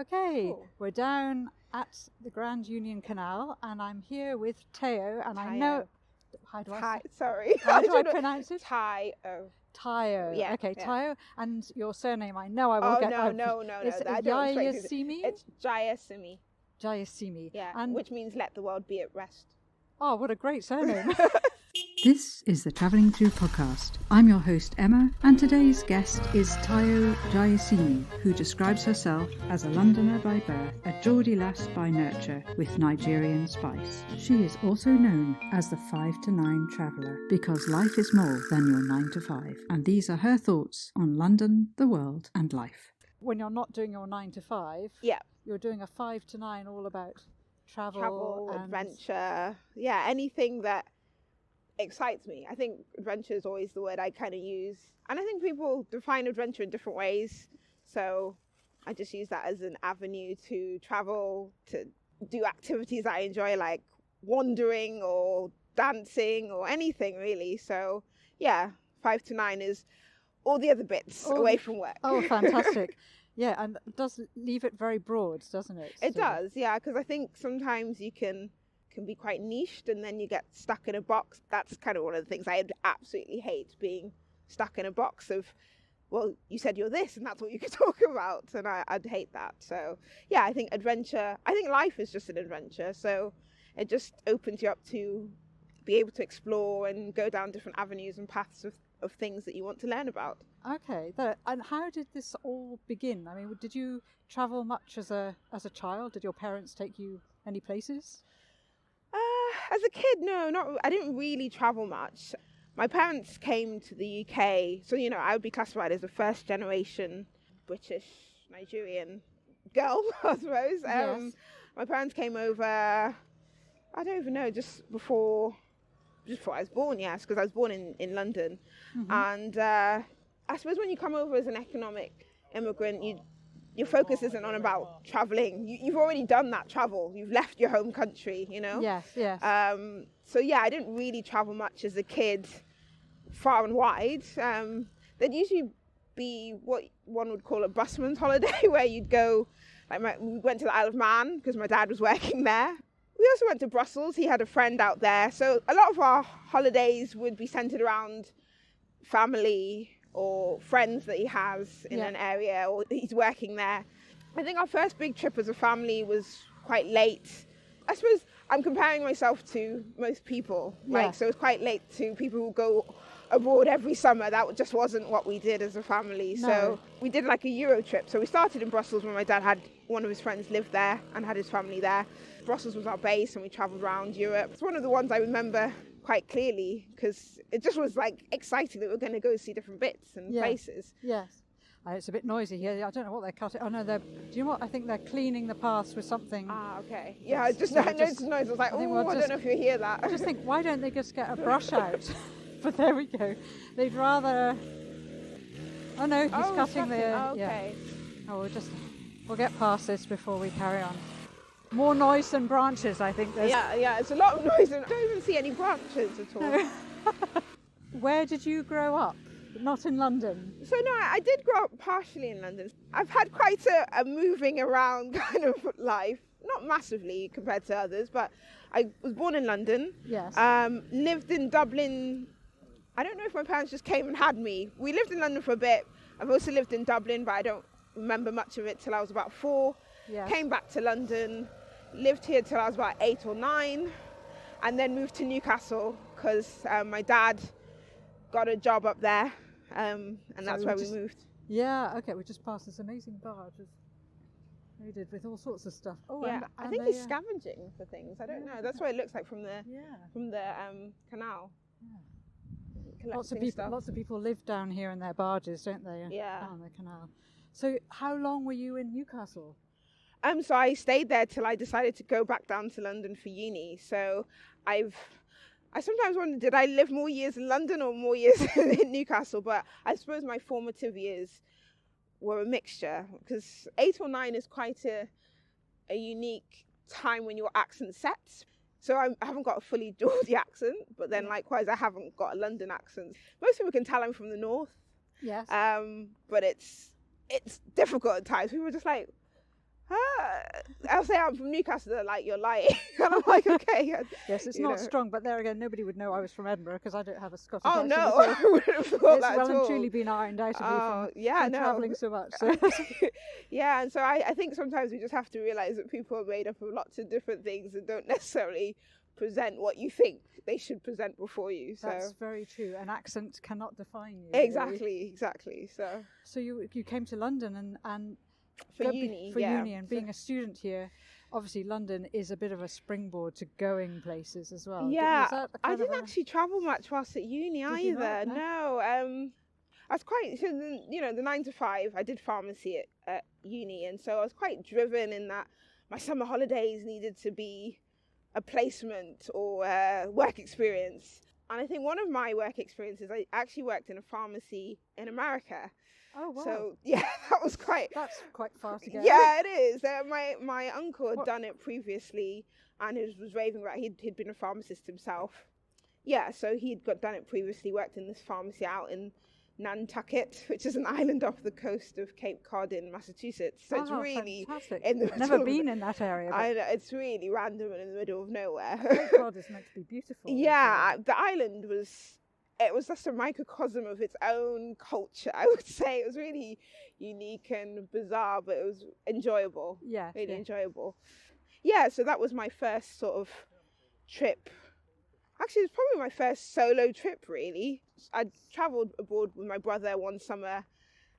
Okay, Cool. we're down at the Grand Union Canal, and I'm here with Teo, and I know... How do I say? Sorry. How do I pronounce it? Tayo. Tayo. Yeah, Okay, yeah. Tayo. And your surname, I know I will get... No. It's I don't expect it. Jayasimi? It's Jayasimi. Jayasimi. Yeah, And, which means let the world be at rest. oh, what a great surname. This is the Travelling Through podcast. I'm your host Emma, and today's guest is Tayo Jayasimi, who describes herself as a Londoner by birth, a Geordie lass by nurture, with Nigerian spice. She is also known as the 5 to 9 traveller, because life is more than your 9 to 5. And these are her thoughts on London, the world, and life. When you're not doing your 9 to 5, Yeah. you're doing a 5 to 9 all about Travel, and adventure. Yeah, anything that excites me. I think adventure is always the word I kind of use, and I think people define adventure in different ways, so I just use that as an avenue to travel, to do activities I enjoy, like wandering or dancing or anything really. So yeah, 5 to 9 is all the other bits away from work. Oh, fantastic. Yeah, and it does leave it very broad, doesn't it? It does, yeah, because I think sometimes you can be quite niched and then you get stuck in a box. That's kind of one of the things I absolutely hate, being stuck in a box of, well, you said you're this and that's what you can talk about, and I'd hate that. So yeah, I think life is just an adventure, so it just opens you up to be able to explore and go down different avenues and paths of things that you want to learn about. Okay, and how did this all begin? I mean, did you travel much as a child? Did your parents take you any places? As a kid, no, I didn't really travel much. My parents came to the UK, so I would be classified as a first generation British Nigerian girl, I suppose. Yes. My parents came over, I don't even know, just before I was born, yes, because I was born in London. Mm-hmm. And I suppose when you come over as an economic immigrant, your focus isn't on about traveling. You've already done that travel. You've left your home country, Yes. So yeah, I didn't really travel much as a kid, far and wide. There'd usually be what one would call a busman's holiday, where you'd go, we went to the Isle of Man because my dad was working there. We also went to Brussels. He had a friend out there. So a lot of our holidays would be centered around family or friends that he has in an area, or he's working there. I think our first big trip as a family was quite late. I suppose I'm comparing myself to most people, so it's quite late to people who go abroad every summer. That just wasn't what we did as a family. No. So we did like a Euro trip. So we started in Brussels when my dad had one of his friends lived there and had his family there. Brussels was our base and we traveled around Europe. It's one of the ones I remember quite clearly because it just was like exciting that we're going to go see different bits and places. Yes. It's a bit noisy here. I don't know what they're cutting. Oh no, do you know what? I think they're cleaning the paths with something. Ah, okay. Yeah, I noticed the noise. I was like, I don't know if you hear that. I just think, why don't they just get a brush out? But there we go. They'd rather... Oh no, he's cutting the... Okay. Yeah. Oh, we'll get past this before we carry on. More noise than branches, I think there's... Yeah, it's a lot of noise. I don't even see any branches at all. No. Where did you grow up? Not in London? So no, I did grow up partially in London. I've had quite a moving around kind of life. Not massively compared to others, but I was born in London. Yes. Lived in Dublin. I don't know if my parents just came and had me. We lived in London for a bit. I've also lived in Dublin, but I don't remember much of it till I was about 4. Yes. Came back to London, lived here till I was about 8 or 9, and then moved to Newcastle because my dad got a job up there, and that's where we moved. Yeah, okay, we just passed this amazing barge loaded with all sorts of stuff. Oh, yeah, and I think he's scavenging for things. I don't know. That's what it looks like from the canal. Yeah. Lots of people live down here in their barges, don't they? Yeah. On the canal. So how long were you in Newcastle? So I stayed there till I decided to go back down to London for uni. So I sometimes wonder, did I live more years in London or more years in Newcastle? But I suppose my formative years were a mixture, because 8 or 9 is quite a unique time when your accent sets. So I haven't got a fully Geordie accent, but then likewise I haven't got a London accent. Most people can tell I'm from the north. Yes. But it's difficult at times. People are just like, I'll say I'm from Newcastle. They're like, you're lying. And I'm like, okay. Yes, it's not strong, but there again, nobody would know I was from Edinburgh because I don't have a Scottish Oh accent no, at all. I wouldn't have thought It's that well at all. and truly been ironed out of me from travelling so much. So. Yeah, and so I think sometimes we just have to realise that people are made up of lots of different things and don't necessarily present what you think they should present before you. So That's very true. An accent cannot define you. exactly. So you came to London and for uni, and being a student here, obviously London is a bit of a springboard to going places as well. Yeah, I didn't actually travel much whilst at uni either. No, I was quite, so the 9 to 5. I did pharmacy at uni, and so I was quite driven in that my summer holidays needed to be a placement or work experience. And I think one of my work experiences, I actually worked in a pharmacy in America. Oh wow! So yeah, that's quite far to go. Yeah, it is. My uncle had done it previously, and he was raving about. He'd been a pharmacist himself. Yeah, so he'd done it previously. Worked in this pharmacy out in Nantucket, which is an island off the coast of Cape Cod in Massachusetts. So it's really fantastic. in the middle. Never been in that area. I know, it's really random and in the middle of nowhere. Cape Cod is meant to be beautiful. Yeah, the island was just a microcosm of its own culture, I would say. It was really unique and bizarre, but it was enjoyable. Yeah, really enjoyable. Yeah, so that was my first sort of trip. Actually, it was probably my first solo trip, really. I travelled abroad with my brother one summer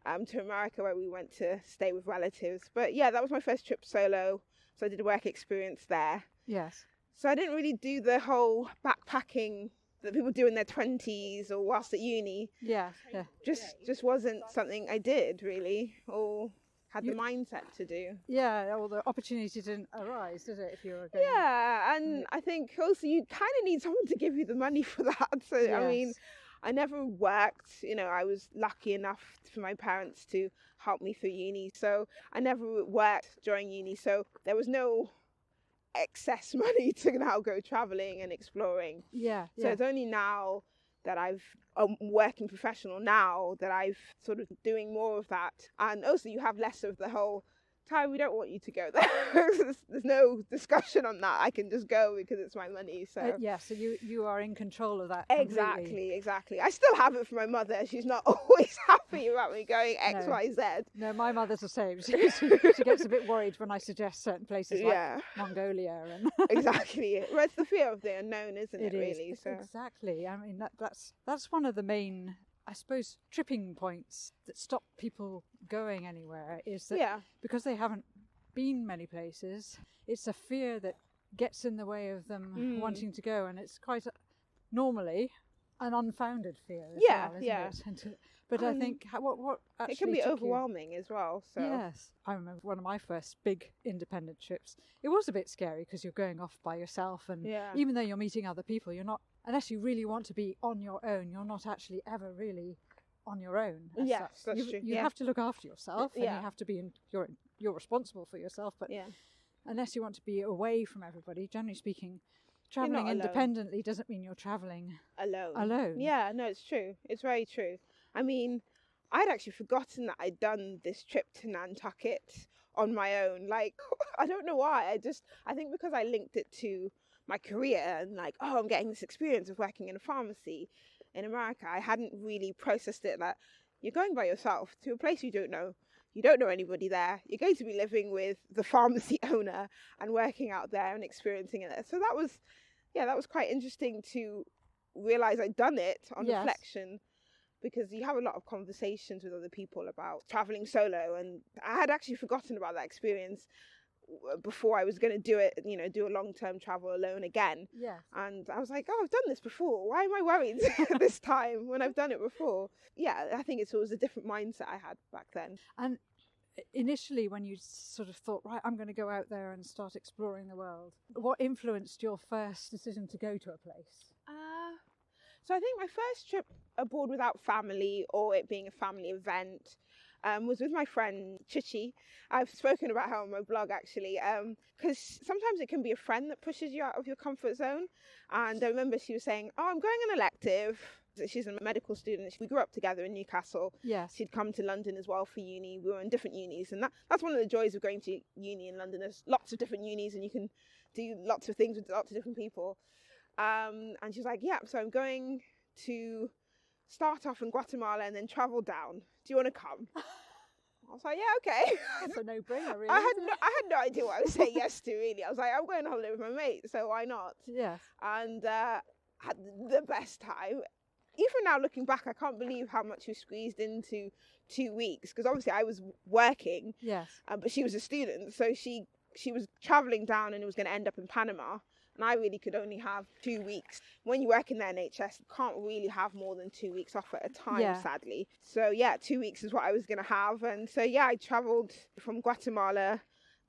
to America, where we went to stay with relatives. But yeah, that was my first trip solo. So I did a work experience there. Yes. So I didn't really do the whole backpacking that people do in their 20s or whilst at uni. Yeah. Just wasn't something I did, really, or had the mindset to do. Yeah, or the opportunity didn't arise, did it, if you were going? Yeah, and I think also you kind of need someone to give you the money for that. So, yes. I mean, I never worked, I was lucky enough for my parents to help me through uni. So I never worked during uni. So there was no excess money to now go traveling and exploring. Yeah. So it's only now that I'm working professional now that I've sort of doing more of that. And also you have less of the whole time, we don't want you to go there. There's no discussion on that. I can just go because it's my money. So so you are in control of that. Exactly. I still have it for my mother. She's not always happy about me going X, Y, Z. No, my mother's the same. She gets a bit worried when I suggest certain places like Mongolia and exactly. Well, it's the fear of the unknown, isn't it? Really. So. Exactly. I mean that's one of the main, I suppose, tripping points that stop people going anywhere, is that because they haven't been many places, it's a fear that gets in the way of them wanting to go, and it's quite normally an unfounded fear as well, isn't it? But I think what actually it can be overwhelming as well. So yes, I remember one of my first big independent trips. It was a bit scary because you're going off by yourself, and even though you're meeting other people, you're not, unless you really want to be on your own, you're not actually ever really on your own. Yes, that's true. You have to look after yourself, and you have to be you're responsible for yourself. But unless you want to be away from everybody, generally speaking, traveling independently doesn't mean you're traveling alone. Yeah, no, it's true. It's very true. I mean, I'd actually forgotten that I'd done this trip to Nantucket on my own. Like, I don't know why. I think because I linked it to my career and like, oh, I'm getting this experience of working in a pharmacy in America. I hadn't really processed it that you're going by yourself to a place you don't know. You don't know anybody there. You're going to be living with the pharmacy owner and working out there and experiencing it. So that was quite interesting to realize I'd done it on reflection, because you have a lot of conversations with other people about traveling solo, and I had actually forgotten about that experience before I was going to do it, do a long-term travel alone again. Yeah. And I was like, oh, I've done this before. Why am I worried this time when I've done it before? Yeah, I think it was a different mindset I had back then. And initially, when you sort of thought, right, I'm going to go out there and start exploring the world, what influenced your first decision to go to a place? So I think my first trip abroad without family, or it being a family event, was with my friend Chichi. I've spoken about her on my blog, actually, because sometimes it can be a friend that pushes you out of your comfort zone. And I remember she was saying, oh, I'm going an elective. She's a medical student. We grew up together in Newcastle. Yes. She'd come to London as well for uni. We were in different unis, and that's one of the joys of going to uni in London. There's lots of different unis, and you can do lots of things with lots of different people. And she's like, yeah, so I'm going to start off in Guatemala and then travel down. Do you want to come? I was like, yeah, okay. That's a no-brainer, really. I had no idea what I was saying yes to, really. I was like, I'm going on holiday with my mate, so why not? Yes. And had the best time. Even now, looking back, I can't believe how much we squeezed into 2 weeks, because obviously I was working. Yes. But she was a student, so she was travelling down and it was going to end up in Panama. And I really could only have 2 weeks. When you work in the NHS, you can't really have more than 2 weeks off at a time, sadly. So yeah, 2 weeks is what I was going to have. And so yeah, I travelled from Guatemala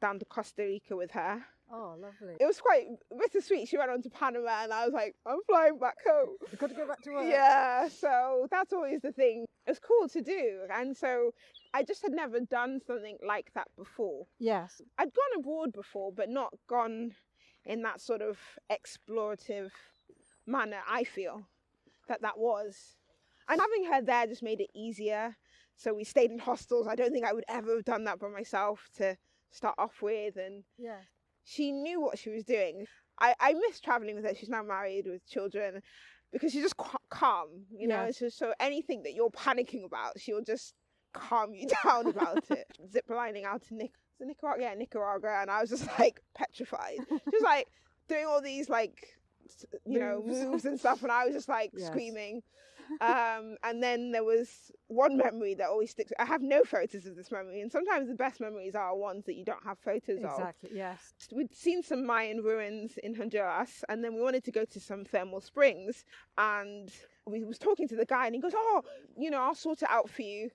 down to Costa Rica with her. Oh, lovely. It was quite bittersweet. She went on to Panama and I was like, I'm flying back home. You've got to go back to work. Yeah, so that's always the thing. It's cool to do. And so I just had never done something like that before. Yes. I'd gone abroad before, but not gone in that sort of explorative manner, I feel that was. And having her there just made it easier. So we stayed in hostels. I don't think I would ever have done that by myself to start off with. And yeah, she knew what she was doing. I miss traveling with her. She's now married with children, because she's just calm, you know. So anything that you're panicking about, she'll just calm you down about it. Zip lining out to Nicaragua, and I was just like petrified. She was like doing all these like, you know, moves and stuff, and I was just like screaming. And then there was one memory that always sticks. I have no photos of this memory, and sometimes the best memories are ones that you don't have photos of. Exactly, yes. We'd seen some Mayan ruins in Honduras, and then we wanted to go to some thermal springs, and we was talking to the guy, and he goes, oh, you know, I'll sort it out for you.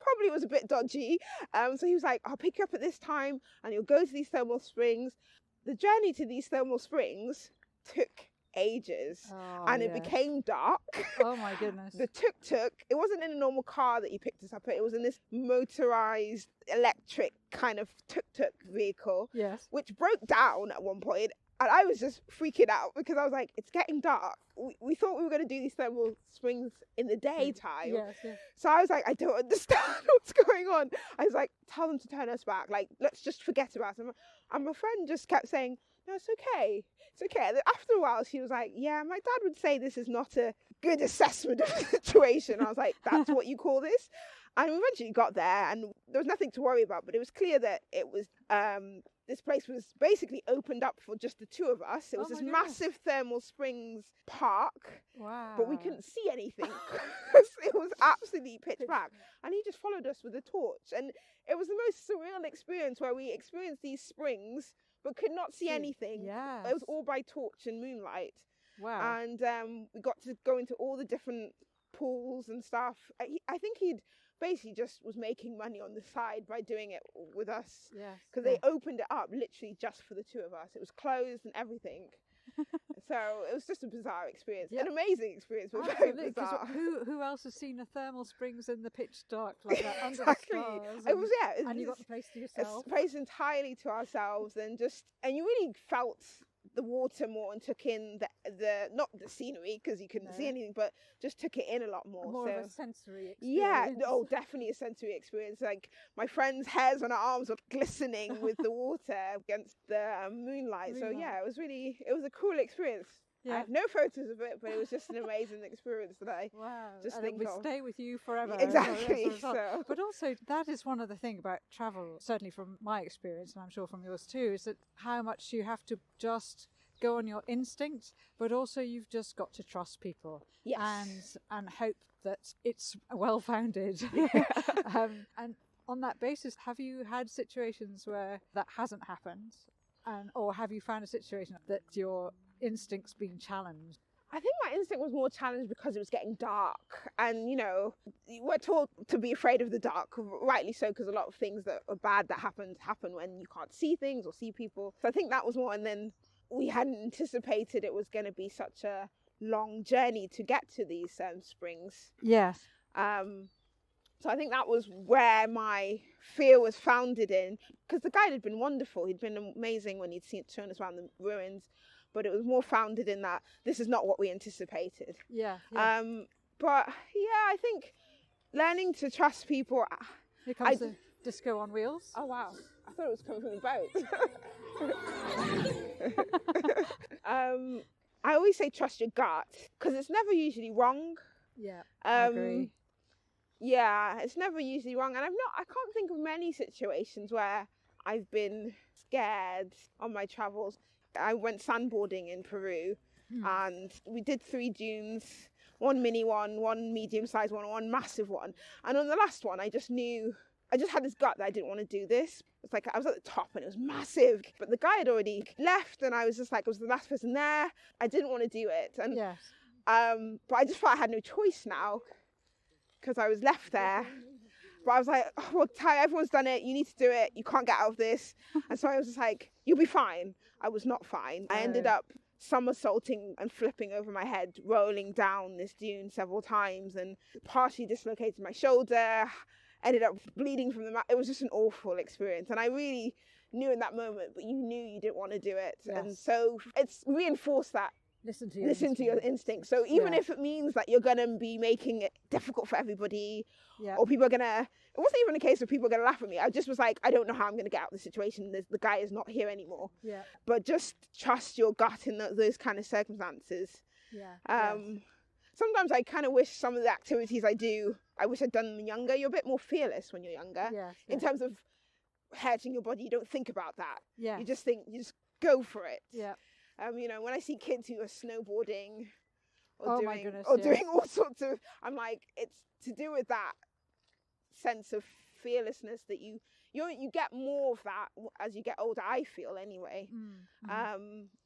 Probably was a bit dodgy. So he was like, I'll pick you up at this time and you'll go to these thermal springs. The journey to these thermal springs took ages, and it became dark. Oh my goodness. The tuk-tuk, it wasn't in a normal car that you picked us up at. It was in this motorized electric kind of tuk-tuk vehicle, which broke down at one point. And I was just freaking out because I was like, it's getting dark. We thought we were going to do these thermal springs in the daytime. Yes. So I was like, I don't understand what's going on. I was like, tell them to turn us back. Like, let's just forget about it. And my friend just kept saying, no, it's okay. It's okay. And after a while, she was like, yeah, my dad would say this is not a good assessment of the situation. I was like, that's what you call this? And we eventually got there, and there was nothing to worry about, but it was clear that it was, this place was basically opened up for just the two of us. It was this massive thermal springs park, but we couldn't see anything because it was absolutely pitch black. And he just followed us with a torch, and it was the most surreal experience where we experienced these springs but could not see anything. Yes. It was all by torch and moonlight. Wow. And we got to go into all the different pools and stuff. I think he'd basically just was making money on the side by doing it with us, because they opened it up literally just for the two of us. It was closed and everything. So it was just a bizarre experience, an amazing experience, but very bizarre. Who else has seen a thermal springs in the pitch dark like that under the stars? It was and you got the place to yourself. A place entirely to ourselves, and you really felt the water more and took in the not the scenery, because you couldn't see anything, but just took it in a lot more. More of a sensory experience. Yeah, definitely a sensory experience. Like, my friend's hairs on her arms were glistening with the water against the moonlight. So yeah, it was a cool experience. I have no photos of it, but it was just an amazing experience that I just think it will stay with you forever. Exactly. But also, that is one of the things about travel, certainly from my experience, and I'm sure from yours too, is that how much you have to just go on your instincts, but also you've just got to trust people and hope that it's well-founded. And on that basis, have you had situations where that hasn't happened? Or have you found a situation that your instincts been challenged? I think my instinct was more challenged because it was getting dark, and you know, we're taught to be afraid of the dark, rightly so, because a lot of things that are bad that happen when you can't see things or see people. So I think that was more, and then we hadn't anticipated it was going to be such a long journey to get to these springs. Yes. So I think that was where my fear was founded in, because the guide had been wonderful. He'd been amazing when he'd shown us around the ruins. but it was more founded in that this is not what we anticipated. Yeah. But yeah, I think learning to trust people. Here comes the disco on wheels. Oh wow, I thought it was coming from the boat. I always say trust your gut, because it's never usually wrong. Yeah, I agree. Yeah, it's never usually wrong, and I can't think of many situations where I've been scared on my travels. I went sandboarding in Peru, and we did 3 dunes, one mini one medium-sized one massive one. And on the last one, I just had this gut that I didn't want to do this. It's like I was at the top and it was massive, but the guy had already left, and I was just like, I was the last person there. I didn't want to do it, and Yes. but I just felt I had no choice now because I was left there. But I was like, oh, well, Ty, everyone's done it. You need to do it. You can't get out of this. And so I was just like, you'll be fine. I was not fine. I ended up somersaulting and flipping over my head, rolling down this dune several times, and partially dislocated my shoulder. Ended up bleeding from the mouth. It was just an awful experience. And I really knew in that moment, but you knew you didn't want to do it. Yes. And so it's reinforced that. Listen to your instincts. So even if it means that you're going to be making it difficult for everybody, or people are going to, it wasn't even a case of people are going to laugh at me. I just was like, I don't know how I'm going to get out of the situation. The guy is not here anymore. Yeah. But just trust your gut in those kind of circumstances. Yeah. Sometimes I kind of wish some of the activities I do, I wish I'd done them younger. You're a bit more fearless when you're younger. Yes. In terms of hurting your body, you don't think about that. Yeah. You just go for it. Yeah. When I see kids who are snowboarding or doing all sorts of, I'm like, it's to do with that sense of fearlessness that you get more of that as you get older, I feel anyway.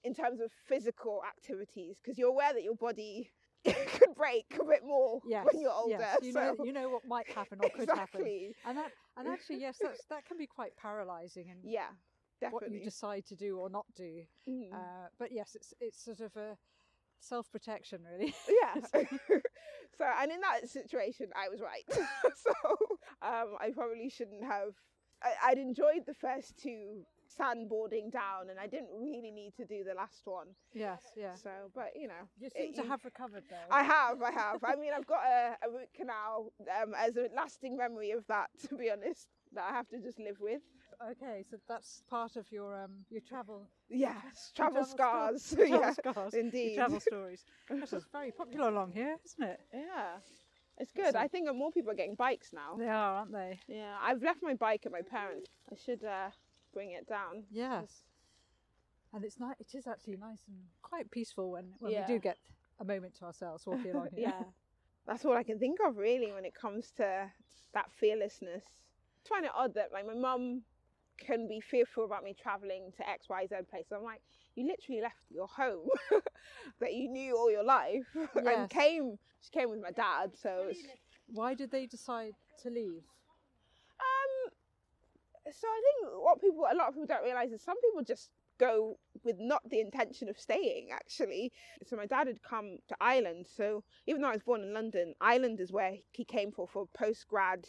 In terms of physical activities, because you're aware that your body could break a bit more when you're older. Yes. You know what might happen or could happen. Exactly. And actually, yes, that can be quite paralysing. And yeah. Definitely. What you decide to do or not do. But yes, it's sort of a self-protection, really. Yeah. So, and in that situation, I was right. So I probably shouldn't have. I'd enjoyed the first 2 sandboarding down, and I didn't really need to do the last one. Yes, yeah. So, but you seem to have recovered though. I have. I mean, I've got a root canal as a lasting memory of that, to be honest, that I have to just live with. Okay, so that's part of your travel. Yes, travel scars. Travel scars. Indeed. Your travel stories. This is very popular along here, isn't it? Yeah, it's good. I think more people are getting bikes now. They are, aren't they? Yeah, I've left my bike at my parents'. I should bring it down. Yes. And it's nice. It is actually nice and quite peaceful when we do get a moment to ourselves walking along here. Yeah, that's all I can think of really when it comes to that fearlessness. I find it odd that like my mum can be fearful about me travelling to XYZ place. I'm like, you literally left your home that you knew all your life and she came with my dad. So why did they decide to leave? So I think a lot of people don't realise is some people just go with not the intention of staying actually. So my dad had come to Ireland, so even though I was born in London, Ireland is where he came for post-grad.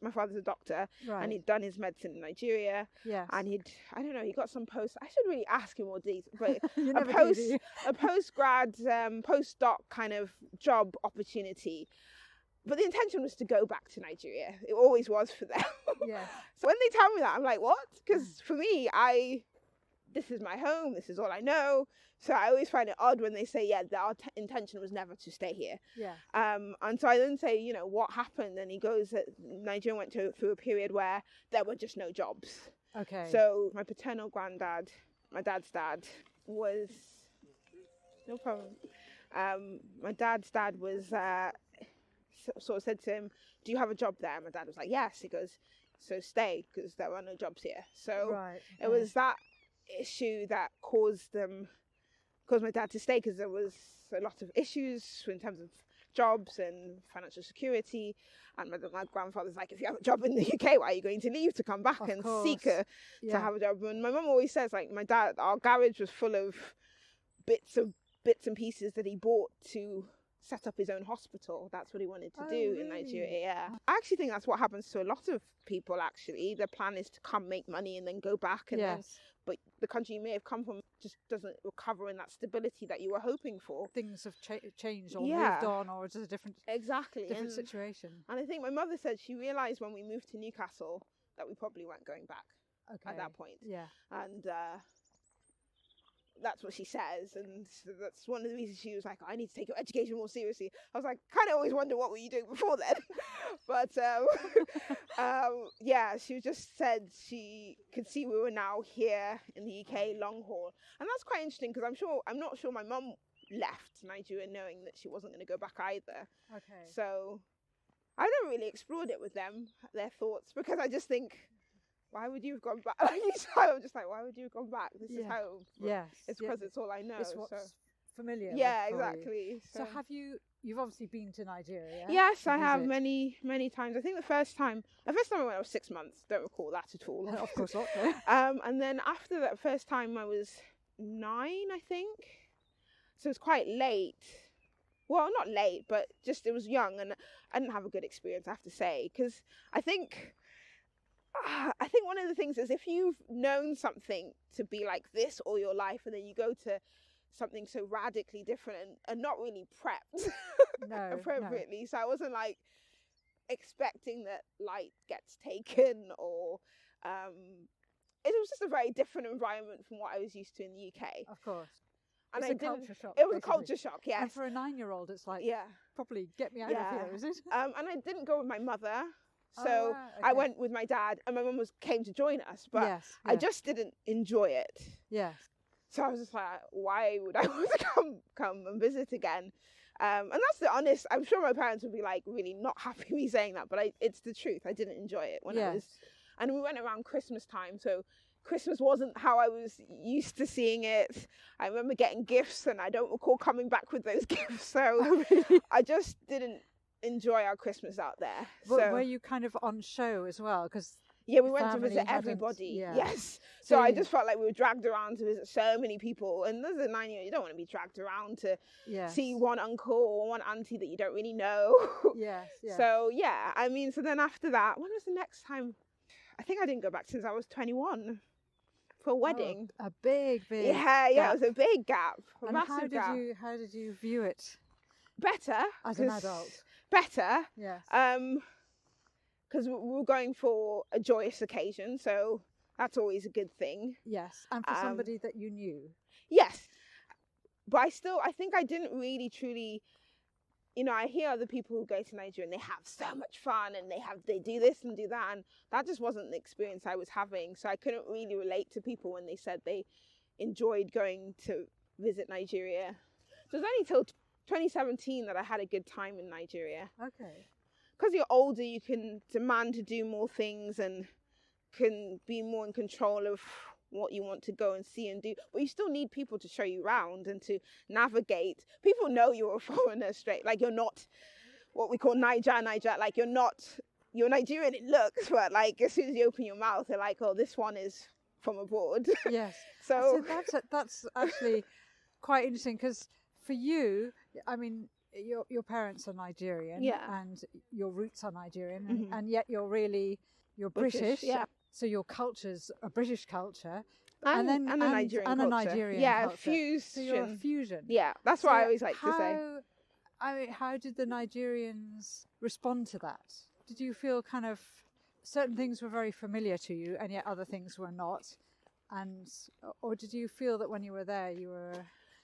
My father's a doctor, and he'd done his medicine in Nigeria. Yes. And he got some post. I should really ask him more details, but a post-grad, postdoc kind of job opportunity. But the intention was to go back to Nigeria. It always was for them. Yeah. So when they tell me that, I'm like, what? Because for me, this is my home. This is all I know. So I always find it odd when they say, our intention was never to stay here. Yeah. And so I then say, what happened? And he goes that Nigeria went through a period where there were just no jobs. Okay. So my paternal granddad, my dad's dad, was no problem. My dad's dad was sort of said to him, "Do you have a job there?" And my dad was like, "Yes." He goes, "So stay, because there are no jobs here." So it was that issue that caused my dad to stay, because there was a lot of issues in terms of jobs and financial security. And my grandfather's like, if you have a job in the UK, why are you going to leave to come back seek to have a job? And my mum always says, like, my dad, our garage was full of bits and pieces that he bought to set up his own hospital. That's what he wanted to Oh, do in really? Nigeria. Yeah, I actually think that's what happens to a lot of people. Actually, their plan is to come make money and then go back, and then, Yes. but the country you may have come from just doesn't recover in that stability that you were hoping for. Things have changed or Yeah. moved on, or it's a different Exactly. different and, situation. and I think my mother said she realised when we moved to Newcastle that we probably weren't going back Okay. at that point. Yeah. And that's what she says, and so that's one of the reasons she was like, I need to take your education more seriously. I was like, kind of always wonder what were you doing before then. But yeah, she just said she could see we were now here in the UK long haul, and that's quite interesting because I'm not sure my mum left Nigeria knowing that she wasn't going to go back either. Okay. So I never really explored it with them, their thoughts, because I just think, why would you have gone back? Like each time I'm just like, why would you have gone back? This is home. Yes. It's because it's all I know. It's what's so. familiar. Yeah, for you. exactly. So have you've obviously been to Nigeria? Yes, to I have visit? many times. I think the first time I went when I was 6 months. Don't recall that at all. Of course not. And then after that first time I was 9, I think. So it was quite late. Well, not late, but just it was young, and I didn't have a good experience, I have to say, because I think one of the things is if you've known something to be like this all your life, and then you go to something so radically different and not really prepped appropriately. So I wasn't like expecting that light gets taken, or it was just a very different environment from what I was used to in the UK. Of course. And It's a culture shock. It was basically. a culture shock, yes. And for a 9-year-old, it's like, Yeah. probably get me out Yeah. of here, is it? And I didn't go with my mother. So Oh, right, I okay. went with my dad, and my mum came to join us, but Yes. I just didn't enjoy it. Yes. So I was just like, why would I want to come and visit again? And that's the honest. I'm sure my parents would be like really not happy with me saying that, but it's the truth. I didn't enjoy it when I was. And we went around Christmas time, so Christmas wasn't how I was used to seeing it. I remember getting gifts, and I don't recall coming back with those gifts. So I just didn't enjoy our Christmas out there. But so were you kind of on show as well? Because yeah, we went to family visit hadn't- everybody. yeah. Yes. So So I you- just felt like we were dragged around to visit so many people. And as a 9-year-old, you don't want to be dragged around to see one uncle or one auntie that you don't really know. Yes. Yes. So yeah, I mean, so then after that, when was the next time? I think I didn't go back since I was 21 for a wedding. Oh, a big. Yeah, gap. it was a big gap, a And massive gap. how did you view it Better as an 'cause- adult? Better. Yes. Because we were going for a joyous occasion, so that's always a good thing. Yes. And for somebody that you knew. Yes, but I think I didn't really truly, I hear other people who go to Nigeria and they have so much fun and they do this and do that, and that just wasn't the experience I was having. So I couldn't really relate to people when they said they enjoyed going to visit Nigeria. So it was only till 2017 that I had a good time in Nigeria. Okay. Because you're older, you can demand to do more things and can be more in control of what you want to go and see and do, but you still need people to show you around and to navigate. People know you're a foreigner straight, like you're not what we call Niger, like you're Nigerian, it looks, but like as soon as you open your mouth, they're like, oh, this one is from abroad. Yes. So that's actually quite interesting, because for you, I mean, your parents are Nigerian, Yeah. and your roots are Nigerian, Mhm. and yet you're British. yeah. So your culture's a British culture, and a Nigerian and culture. a Nigerian yeah, culture. fusion. So you're a fusion. Yeah, that's what I always like to say. I mean, how did the Nigerians respond to that? Did you feel kind of certain things were very familiar to you, and yet other things were not? Or did you feel that when you were there, you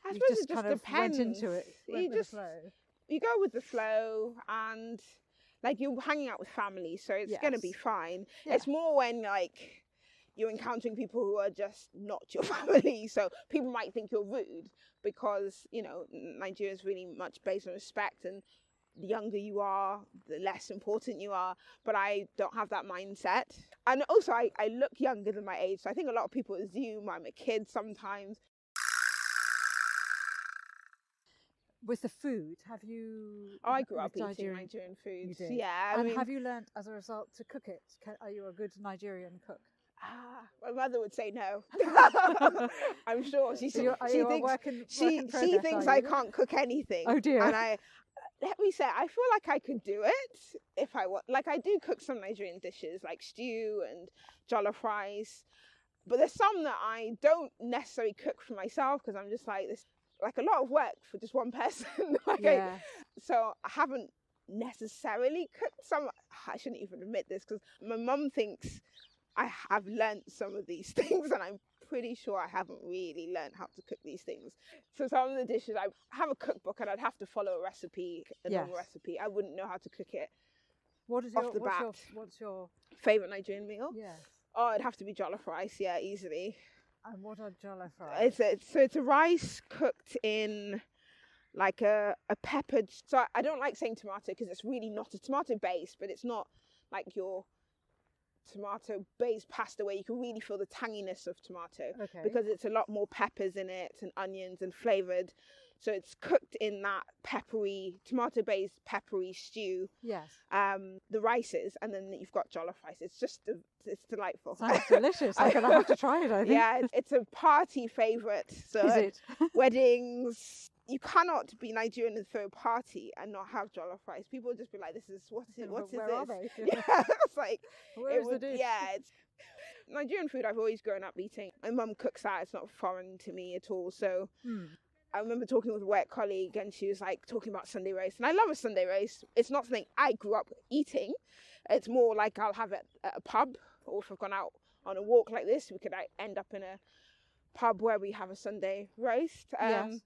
suppose just it just kind of depends. went into it, went with the flow? You go with the flow, and like you're hanging out with family, so it's going to be Yes. fine. Yeah. It's more when like you're encountering people who are just not your family, so people might think you're rude because Nigeria is really much based on respect, and the younger you are, the less important you are. But I don't have that mindset, and also I look younger than my age, so I think a lot of people assume I'm a kid sometimes. With the food, have you? Oh, I grew up with eating Nigerian You foods. did? Yeah, And have you learnt as a result to cook it? Are you a good Nigerian cook? My mother would say no. I'm sure she So you are thinks work in she progress, thinks are I you? can't cook anything. Oh dear. And let me say, I feel like I could do it if I want. Like, I do cook some Nigerian dishes like stew and jollof rice, but there's some that I don't necessarily cook for myself because I'm just like, this, like a lot of work for just one person. So I haven't necessarily cooked some. I shouldn't even admit this because my mum thinks I have learnt some of these things, and I'm pretty sure I haven't really learned how to cook these things. So some of the dishes, I have a cookbook and I'd have to follow a recipe, normal recipe. I wouldn't know how to cook it. What's your favourite Nigerian meal? Yes. Oh, it'd have to be jollof rice, yeah, easily. And what are jollof rice? It's a rice cooked in like a peppered. So I don't like saying tomato because it's really not a tomato base, but it's not like your tomato based pasta where you can really feel the tanginess of tomato, because it's a lot more peppers in it and onions and flavored. So it's cooked in that peppery, tomato based peppery stew. Yes. The rices, and then you've got jollof rice. It's delightful. Sounds delicious. I'm gonna have to try it, I think. Yeah, it's a party favourite. So is it? Weddings. You cannot be Nigerian and throw a party and not have jollof rice. People will just be like, what is this? Where are they? Yeah, it's like, where's the dish? Yeah, it's Nigerian food I've always grown up eating. My mum cooks that. It's not foreign to me at all. So I remember talking with a work colleague and she was like talking about Sunday roast. And I love a Sunday roast. It's not something I grew up eating. It's more like I'll have it at a pub, or if I've gone out on a walk like this, we could end up in a pub where we have a Sunday roast. Yes.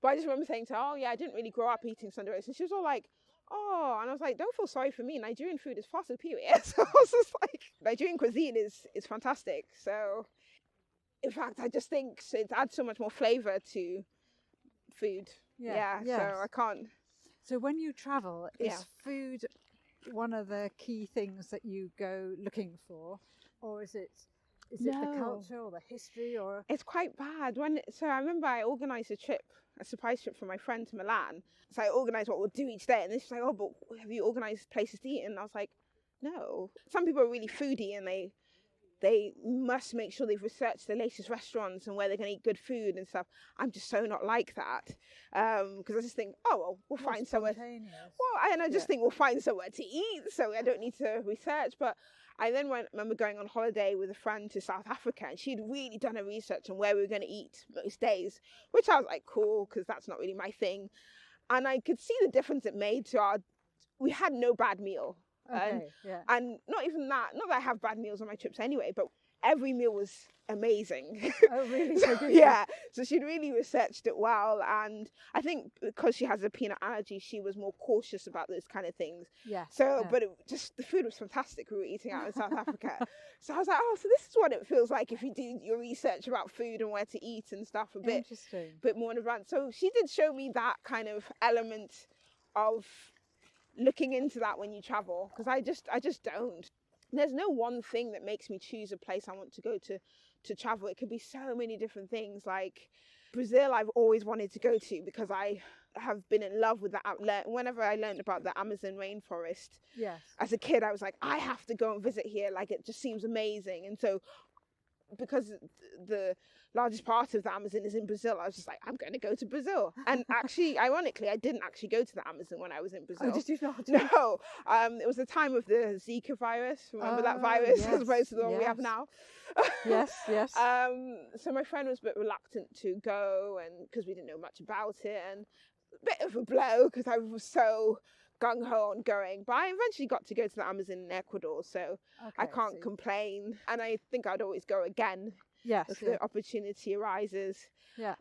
But I just remember saying to her, oh yeah, I didn't really grow up eating Sunday roast. And she was all like, oh, and I was like, don't feel sorry for me. Nigerian food is far superior. So I was just like, Nigerian cuisine is fantastic. So in fact, I just think it adds so much more flavour to food. Yeah. Yes. So I can't. So when you travel, is food one of the key things that you go looking for, or is it the culture or the history, or? It's quite bad. So I remember I organised a surprise trip for my friend to Milan. So I organised what we'll do each day, and then she's like, oh, but have you organised places to eat? And I was like, no. Some people are really foodie and they must make sure they've researched the latest restaurants and where they're going to eat good food and stuff. I'm just so not like that, because I just think, oh, well, we'll find somewhere. Well, and I just think we'll find somewhere to eat, so I don't need to research. But I then remember going on holiday with a friend to South Africa, and she'd really done her research on where we were going to eat most days, which I was like, cool, because that's not really my thing. And I could see the difference it made to we had no bad meal. And not even that, not that I have bad meals on my trips anyway, but every meal was amazing. Oh, really? So she'd really researched it well, and I think because she has a peanut allergy, she was more cautious about those kind of things. But the food was fantastic. We were eating out in South Africa. So I was like, oh, so this is what it feels like if you do your research about food and where to eat and stuff a bit more in advance. So she did show me that kind of element of looking into that when you travel, because I just don't. There's no one thing that makes me choose a place I want to go to travel. It could be so many different things. Like Brazil, I've always wanted to go to because I have been in love with that. Whenever I learned about the Amazon rainforest, as a kid, I was like, I have to go and visit here. Like, it just seems amazing. And so, because the largest part of the Amazon is in Brazil, I was just like, I'm going to go to Brazil. And actually, ironically, I didn't actually go to the Amazon when I was in Brazil. Oh, did you not? No. It was the time of the Zika virus. Remember that virus as opposed to the one we have now? Yes. So my friend was a bit reluctant to go, and because we didn't know much about it, and a bit of a blow because I was so gung-ho on going, but I eventually got to go to the Amazon in Ecuador, so I can't complain, and I think I'd always go again if the opportunity arises.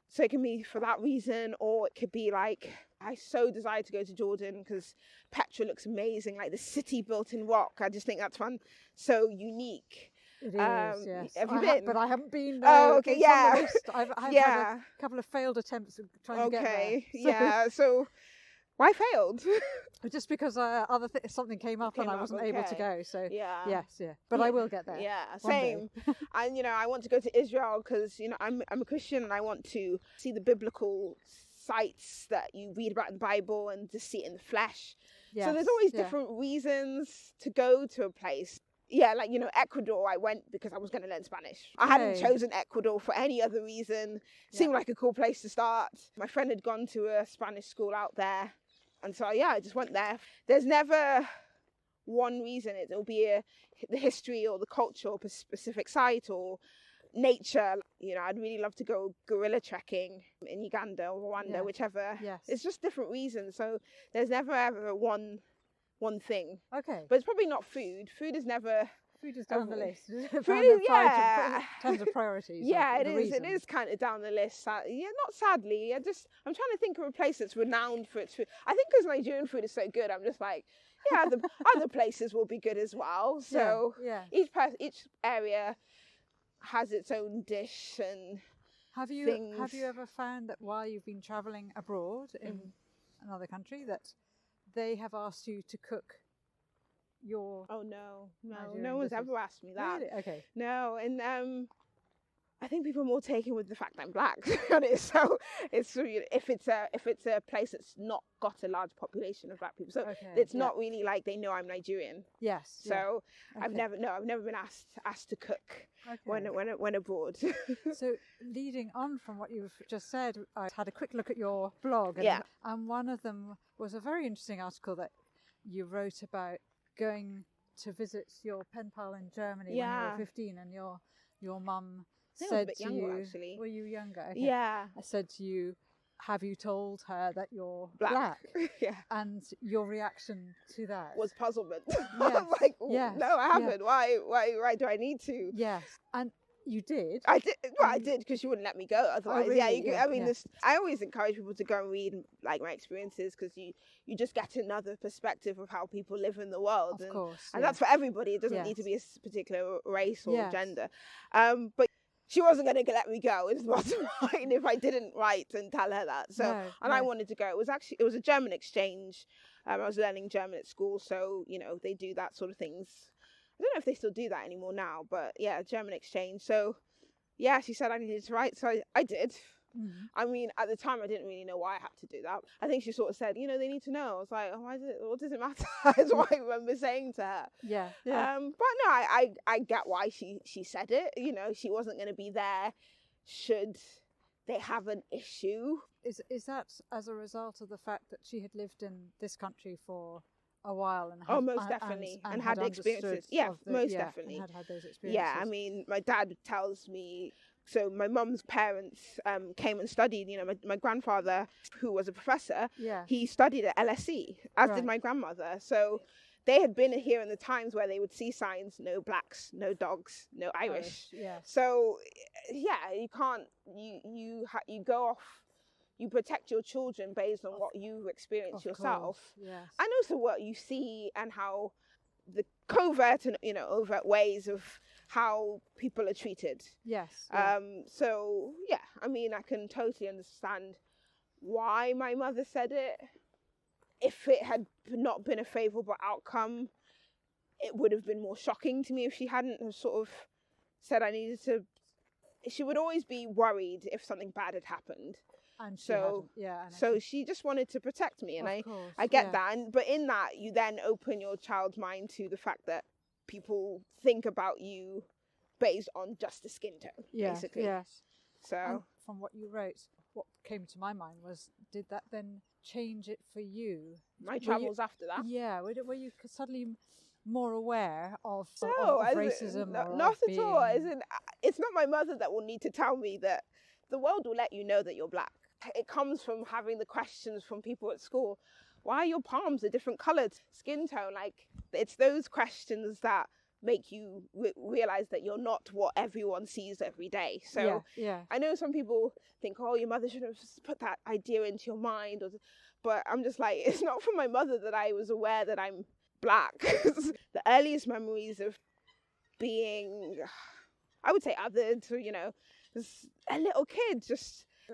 So it can be for that reason, or it could be like I so desire to go to Jordan because Petra looks amazing, like the city built in rock. I just think that's one so unique. It is, yes. Have you been? But I haven't been. Oh, okay, yeah. I've had a couple of failed attempts of trying to get there. So why failed? Just because something came up and I wasn't able to go. So yes. But I will get there. Yeah, same. And I want to go to Israel because I'm a Christian and I want to see the biblical sites that you read about in the Bible and to see it in the flesh. So there's always different reasons to go to a place. Yeah, like, Ecuador, I went because I was going to learn Spanish. I hadn't chosen Ecuador for any other reason. Seemed like a cool place to start. My friend had gone to a Spanish school out there. And so, yeah, I just went there. There's never one reason. It'll be the history or the culture or a specific site or nature. You know, I'd really love to go gorilla trekking in Uganda or Rwanda, whichever. Yes. It's just different reasons. So there's never ever one thing. Okay. But it's probably not food. Food is never... Food is down the list. Food is, yeah. In terms of priorities. Yeah, it is. It is kind of down the list. Yeah, not sadly. I'm trying to think of a place that's renowned for its food. I think because Nigerian food is so good, I'm just like, yeah, the other places will be good as well. So each area has its own dish and have you ever found that while you've been travelling abroad in another country that they have asked you to cook your... Oh no one's ever asked me that. Really? Okay. No, and I think people are more taken with the fact I'm black, to be honest. So it's if it's a place that's not got a large population of black people, so it's not really like they know I'm Nigerian. Yes. So I've never been asked to cook when abroad. So leading on from what you've just said, I had a quick look at your blog, and one of them was a very interesting article that you wrote about going to visit your pen pal in Germany when you were 15, and your mum said to you, actually. Were you younger? Okay. Yeah. I said to you, have you told her that you're black? Yeah. And your reaction to that was puzzlement. Yes. Like, no, I haven't. Yeah. Why do I need to? Yes. And you did. I did. Well, I did because she wouldn't let me go. Otherwise, really? I mean, I always encourage people to go and read like my experiences because you just get another perspective of how people live in the world. Of course. And that's for everybody. It doesn't need to be a particular race or gender. But she wasn't going to let me go. It was bottom line if I didn't write and tell her that. So, I wanted to go. It was a German exchange. I was learning German at school, so they do that sort of things. I don't know if they still do that anymore now, but yeah, German exchange. So yeah, she said I needed to write, so I did. Mm-hmm. I mean, at the time I didn't really know why I had to do that. I think she sort of said, they need to know. I was like, what does it matter? That's what I remember saying to her. Yeah. But no, I get why she said it. She wasn't going to be there should they have an issue. Is that as a result of the fact that she had lived in this country for a while and most definitely and had experiences. Definitely had those experiences. Yeah, I mean, my dad tells me. So my mum's parents came and studied. My grandfather, who was a professor, he studied at LSE, as did my grandmother. So they had been here in the times where they would see signs: no blacks, no dogs, no Irish. So yeah, you can't. You go off. You protect your children based on what you experience yourself, and also what you see and how the covert and overt ways of how people are treated. Yes. So yeah, I mean, I can totally understand why my mother said it. If it had not been a favourable outcome, it would have been more shocking to me if she hadn't sort of said I needed to. She would always be worried if something bad had happened. And so she just wanted to protect me, and I get that. But in that, you then open your child's mind to the fact that people think about you based on just a skin tone, basically. Yes. So and from what you wrote, what came to my mind was, did that then change it for you? My travels after that? Yeah. Were you suddenly more aware of racism? Not at all. It's not my mother that will need to tell me that. The world will let you know that you're black. It comes from having the questions from people at school. Why are your palms a different coloured? Skin tone? Like, it's those questions that make you realise that you're not what everyone sees every day. So I know some people think, oh, your mother should have put that idea into your mind. But I'm just like, it's not from my mother that I was aware that I'm black. The earliest memories of being, I would say, othered, as a little kid.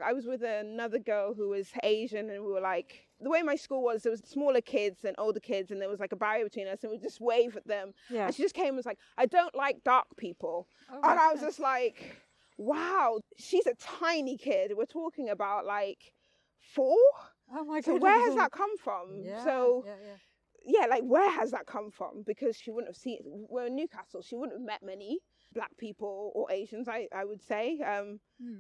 I was with another girl who was Asian, and we were like, the way my school was, there was smaller kids and older kids, and there was like a barrier between us, and we'd just wave at them. Yeah. And she just came and was like, I don't like dark people. Oh, and I was just like, wow, she's a tiny kid. We're talking about like 4. Oh my God. So where has that come from? Like where has that come from? Because she wouldn't have seen, we're in Newcastle, she wouldn't have met many black people or Asians, I would say.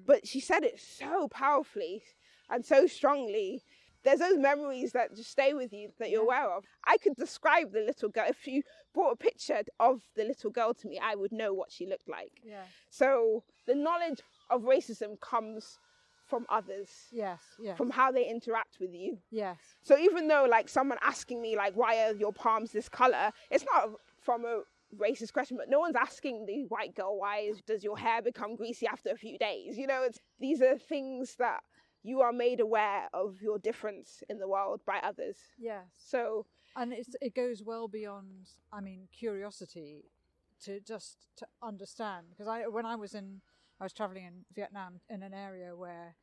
But she said it so powerfully and so strongly there's those memories that just stay with you that you're aware of. I could describe the little girl. If you brought a picture of the little girl to me, I would know what she looked like. Yeah. So the knowledge of racism comes from others. Yes. Yes. From how they interact with you. Yes. So even though like someone asking me like, why are your palms this color? It's not from a racist question, but no one's asking the white girl, why does your hair become greasy after a few days? You know, these are things that you are made aware of your difference in the world by others. Yes. So, and it goes well beyond, I mean, curiosity to understand. Because when I was traveling in Vietnam in an area where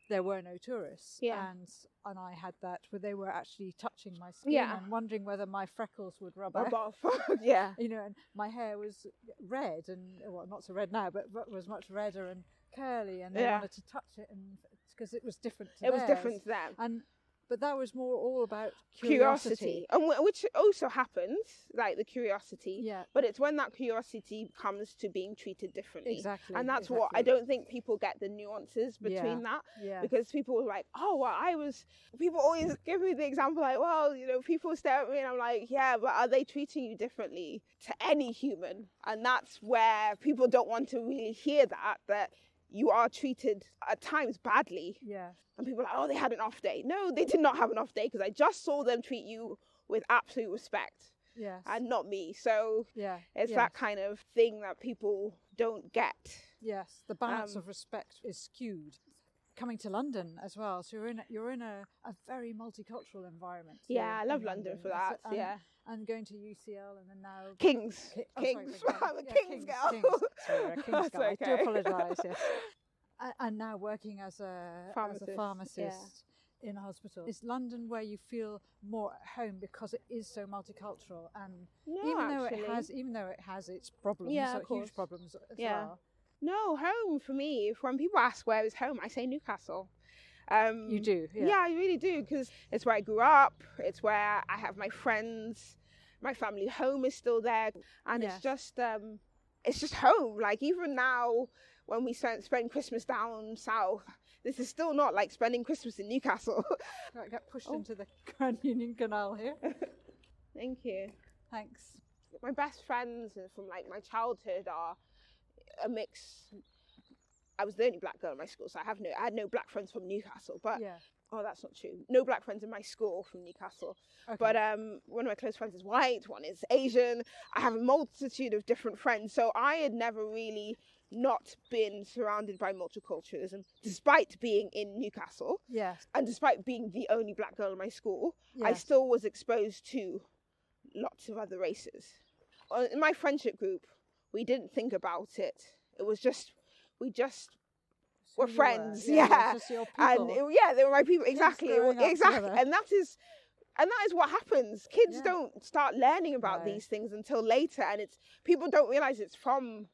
there were no tourists, and I had that where they were actually touching my skin and wondering whether my freckles would rub off. Yeah. You know, and my hair was red, and well, not so red now, but was much redder and curly, and they wanted to touch it, and because it was different to theirs. Was different to them. But that was more all about curiosity. And which also happens, like the curiosity. Yeah. But it's when that curiosity comes to being treated differently. Exactly. And that's what I don't think people get the nuances between that. Yeah. Because people are like, oh, well, people always give me the example like, well, you know, people stare at me and I'm like, yeah, but are they treating you differently to any human? And that's where people don't want to really hear that you are treated at times badly. Yeah. And people are like, oh, they had an off day. No, they did not have an off day because I just saw them treat you with absolute respect. Yes. And not me. So it's that kind of thing that people don't get. Yes, the balance of respect is skewed. Coming to London as well, so you're in a very multicultural environment. Yeah, I love London for that. And going to UCL and then now King's. I'm a King's girl. Sorry, a King's girl. Okay. I do apologise. Yes. And now working as a pharmacist in a hospital. Is London where you feel more at home because it is so multicultural, and even though it has its problems, huge problems as well. No, home for me, if when people ask where is home, I say Newcastle. You do? Yeah, I really do, because it's where I grew up, it's where I have my friends, my family home is still there, and it's just home. Like even now, when we spend Christmas down south, this is still not like spending Christmas in Newcastle. I got pushed into the Grand Union Canal here. Thank you. Thanks. My best friends from like my childhood are a mix. I was the only black girl in my school, so I had no black friends from Newcastle. But oh, that's not true. No black friends in my school from Newcastle. Okay. But one of my close friends is white, one is Asian. I have a multitude of different friends, so I had never really not been surrounded by multiculturalism, despite being in Newcastle. Yes. And despite being the only black girl in my school, yes. I still was exposed to lots of other races. In my friendship group, we didn't think about it. It was just, we were friends. Yeah. Just your people. And they were my people. Exactly. Exactly. And that is what happens. Kids don't start learning about these things until later. And people don't realize it's from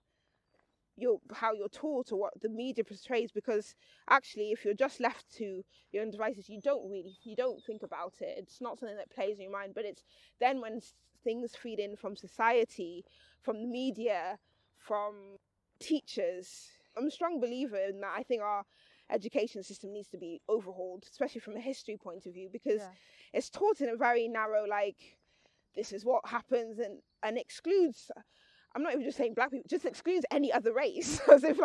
how you're taught or what the media portrays, because actually if you're just left to your own devices, you don't think about it. It's not something that plays in your mind, but it's then when things feed in from society, from the media, from teachers. I'm a strong believer in that. I think our education system needs to be overhauled, especially from a history point of view, because it's taught in a very narrow, like, this is what happens, and excludes, I'm not even just saying black people, just excludes any other race, as if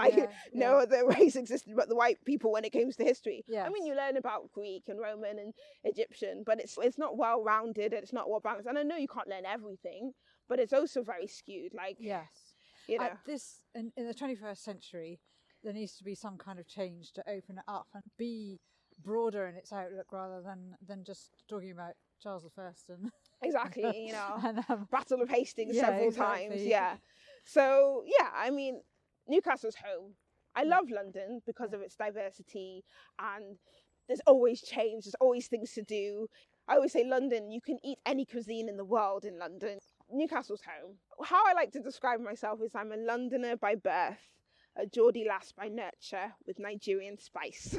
no other race existed but the white people when it comes to history. Yes. I mean, you learn about Greek and Roman and Egyptian, but it's not well-rounded, it's not well-balanced. And I know you can't learn everything, but it's also very skewed. Like, yes. You know. In the 21st century, there needs to be some kind of change to open it up and be broader in its outlook rather than just talking about Charles I and... Exactly, you know, and, Battle of Hastings several times, So, I mean, Newcastle's home. I love London because of its diversity, and there's always change, there's always things to do. I always say London, you can eat any cuisine in the world in London. Newcastle's home. How I like to describe myself is I'm a Londoner by birth, a Geordie lass by nurture with Nigerian spice.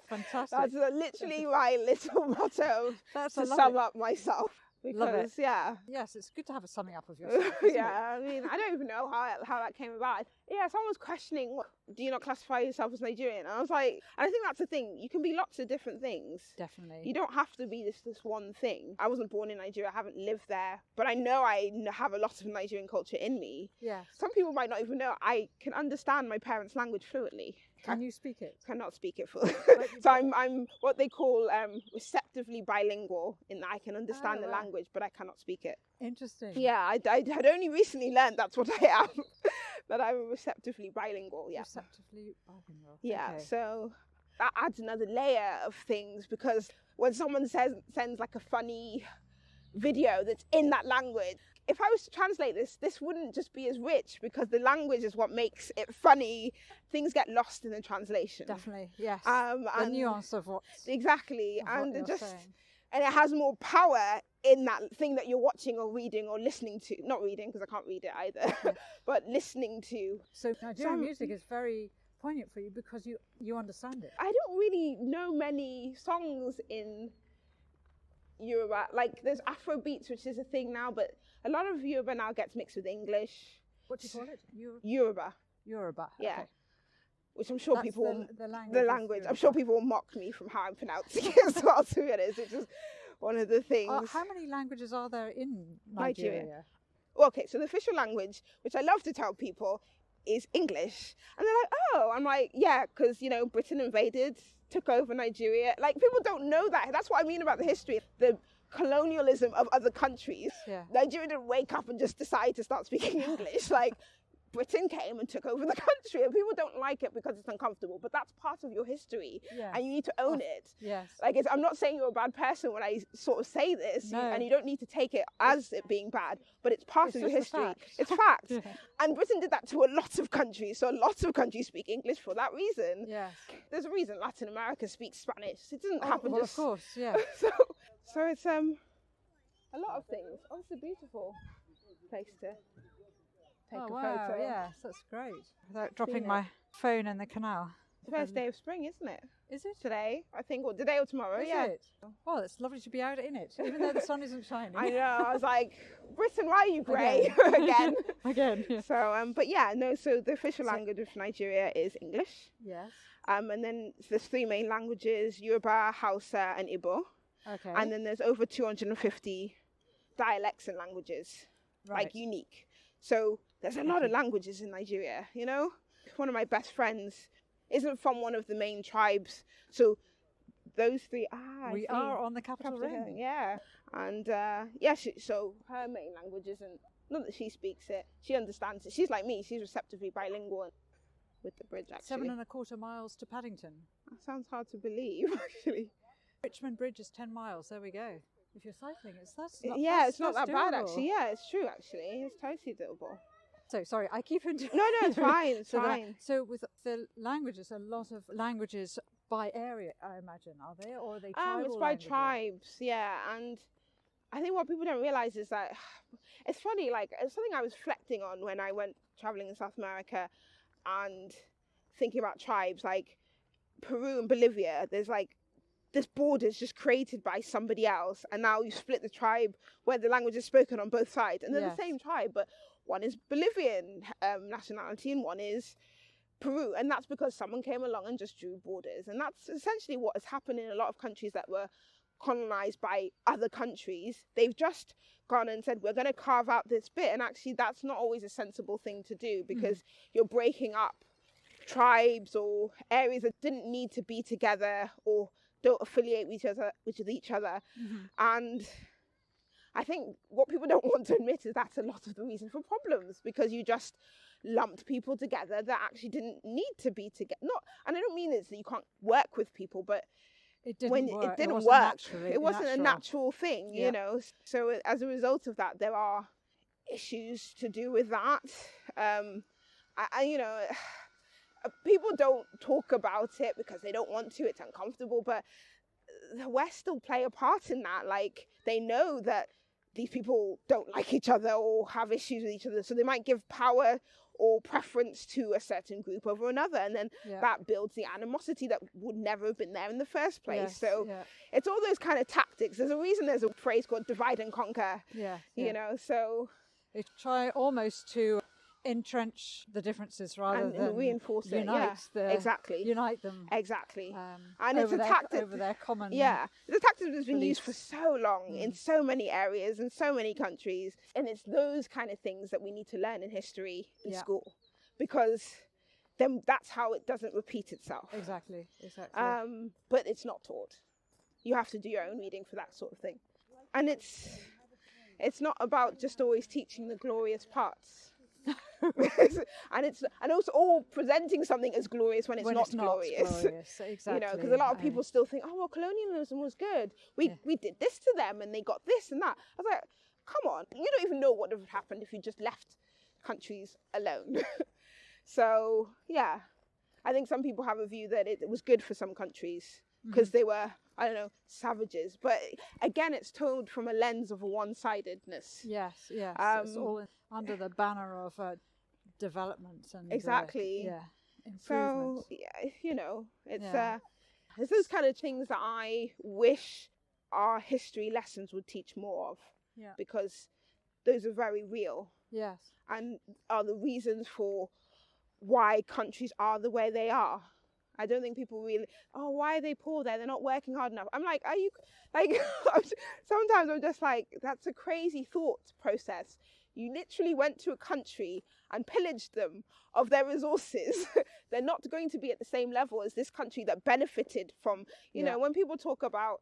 Fantastic. That's literally my little motto to sum up myself. Because, Yes, it's good to have a summing up of yourself. I mean, I don't even know how that came about. Yeah, someone was questioning, what, do you not classify yourself as Nigerian? And I was like, and I think that's the thing. You can be lots of different things. Definitely. You don't have to be this one thing. I wasn't born in Nigeria. I haven't lived there. But I know I have a lot of Nigerian culture in me. Yes. Some people might not even know. I can understand my parents' language fluently. Can you speak it? Cannot speak it fluently. So I'm what they call receptively bilingual, in that I can understand the language, but I cannot speak it. Interesting. Yeah, I had only recently learned that's what I am. That I'm receptively bilingual. Yeah. Receptively bilingual. Yeah. Okay. So that adds another layer of things, because when someone sends like a funny video that's in that language, if I was to translate this wouldn't just be as rich, because the language is what makes it funny. Things get lost in the translation. Definitely, yes. And the nuance of what exactly, and what it just saying. And it has more power in that thing that you're watching or reading or listening to. Not reading, because I can't read it either, but listening to. So Nigerian music is very poignant for you because you understand it. I don't really know many songs in Yoruba. Like, there's Afrobeats, which is a thing now, but a lot of Yoruba now gets mixed with English. What do you call it? Yoruba. Yoruba. Yeah. Okay. Which I'm sure That's people the language. I'm sure people will mock me from how I'm pronouncing it as well, to be honest, which is one of the things. How many languages are there in Nigeria? Well, okay, so the official language, which I love to tell people, is English. And they're like, oh, I'm like, yeah, because, you know, Britain invaded, took over Nigeria. Like, people don't know that. That's what I mean about the history. The colonialism of other countries. Yeah. Nigeria didn't wake up and just decide to start speaking English. Like, Britain came and took over the country, and people don't like it because it's uncomfortable, but that's part of your history, and you need to own it. Yes. Like, I'm not saying you're a bad person when I sort of say this, No. and you don't need to take it as it being bad, but it's part of your history. Fact. It's fact. Yeah. And Britain did that to a lot of countries, so lots of countries speak English for that reason. Yes. There's a reason Latin America speaks Spanish. It doesn't happen well, just... of course, yeah. so it's a lot of things. Oh, it's a beautiful place to take a photo. Yes, that's great. Without dropping it. my phone in the canal. It's the first day of spring, isn't it? Is it? Today, I think, or today or tomorrow. Is yeah. it? Well, it's lovely to be out in it, even though the sun isn't shining. I know. I was like, Britain, why are you grey again? Again. Yeah. So, but yeah, no. So the official language of Nigeria is English. Yes. And then there's three main languages: Yoruba, Hausa, and Igbo. Okay. And then there's over 250 dialects and languages, like unique. So there's a lot of languages in Nigeria, you know? One of my best friends isn't from one of the main tribes. So those three, we are on the capital ring. Yeah. And so her main language isn't, not that she speaks it, she understands it. She's like me, she's receptively bilingual with the bridge, actually. 7.25 miles to Paddington. That sounds hard to believe, actually. Richmond Bridge is 10 miles, there we go. If you're cycling, it's not that doable. bad, actually. Yeah, it's true, actually. It's totally doable. So, sorry, I keep interrupting. No, it's fine, it's fine. So with the languages, a lot of languages by area, I imagine, are they? Or are they tribal it's by languages? tribes, yeah. And I think what people don't realise is that, it's funny, like, it's something I was reflecting on when I went travelling in South America and thinking about tribes, like Peru and Bolivia, there's like, this border is just created by somebody else, and now you split the tribe where the language is spoken on both sides, and they're the same tribe, but one is Bolivian nationality and one is Peru, and that's because someone came along and just drew borders, and that's essentially what has happened in a lot of countries that were colonized by other countries. They've just gone and said, we're going to carve out this bit, and actually that's not always a sensible thing to do, because you're breaking up tribes or areas that didn't need to be together or don't affiliate with each other. And I think what people don't want to admit is that's a lot of the reason for problems, because you just lumped people together that actually didn't need to be together. And I don't mean it's that you can't work with people, but it didn't work. It wasn't a natural thing, you know. So as a result of that, there are issues to do with that. You know, people don't talk about it because they don't want to, it's uncomfortable, but the West still play a part in that. Like, they know that these people don't like each other or have issues with each other, so they might give power or preference to a certain group over another, and then that builds the animosity that would never have been there in the first place. It's all those kind of tactics. There's a reason there's a phrase called divide and conquer, you know, so... They try almost to entrench the differences rather and than reinforce it. unite Exactly. unite them. Exactly. And it's over a tactic over their common. Yeah, it's a tactic that's been used for beliefs. so long in so many areas and so many countries, and it's those kind of things that we need to learn in history in school, because then that's how it doesn't repeat itself. Exactly. But it's not taught. You have to do your own reading for that sort of thing, and it's not about just always teaching the glorious parts. and also all presenting something as glorious when it's not glorious. Exactly. You know, because a lot of people still think, oh well, colonialism was good. We did this to them and they got this and that. I was like, come on, you don't even know what would have happened if you just left countries alone. So yeah, I think some people have a view that it was good for some countries because they were, I don't know, savages. But again, it's told from a lens of one-sidedness. Yes. It's all under the banner of development and exactly. Improvement. So you know, it's those kind of things that I wish our history lessons would teach more of. Yeah. Because those are very real. Yes. And are the reasons for why countries are the way they are. I don't think people really, why are they poor there? They're not working hard enough. I'm like, are you, like, sometimes I'm just like, that's a crazy thought process. You literally went to a country and pillaged them of their resources. They're not going to be at the same level as this country that benefited from, you know, when people talk about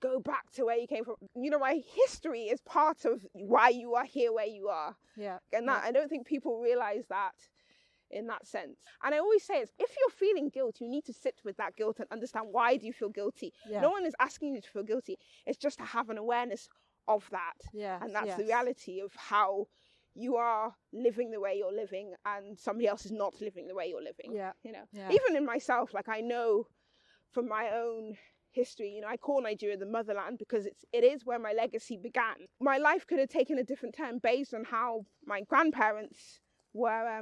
go back to where you came from, you know, my history is part of why you are here where you are. Yeah. And that I don't think people realize that in that sense. And I always say is, if you're feeling guilt, you need to sit with that guilt and understand, why do you feel guilty? No one is asking you to feel guilty. It's just to have an awareness of that. And that's the reality of how you are living the way you're living and somebody else is not living the way you're living. You know, even in myself, like I know from my own history, you know, I call Nigeria the motherland because it is where my legacy began. My life could have taken a different turn based on how my grandparents were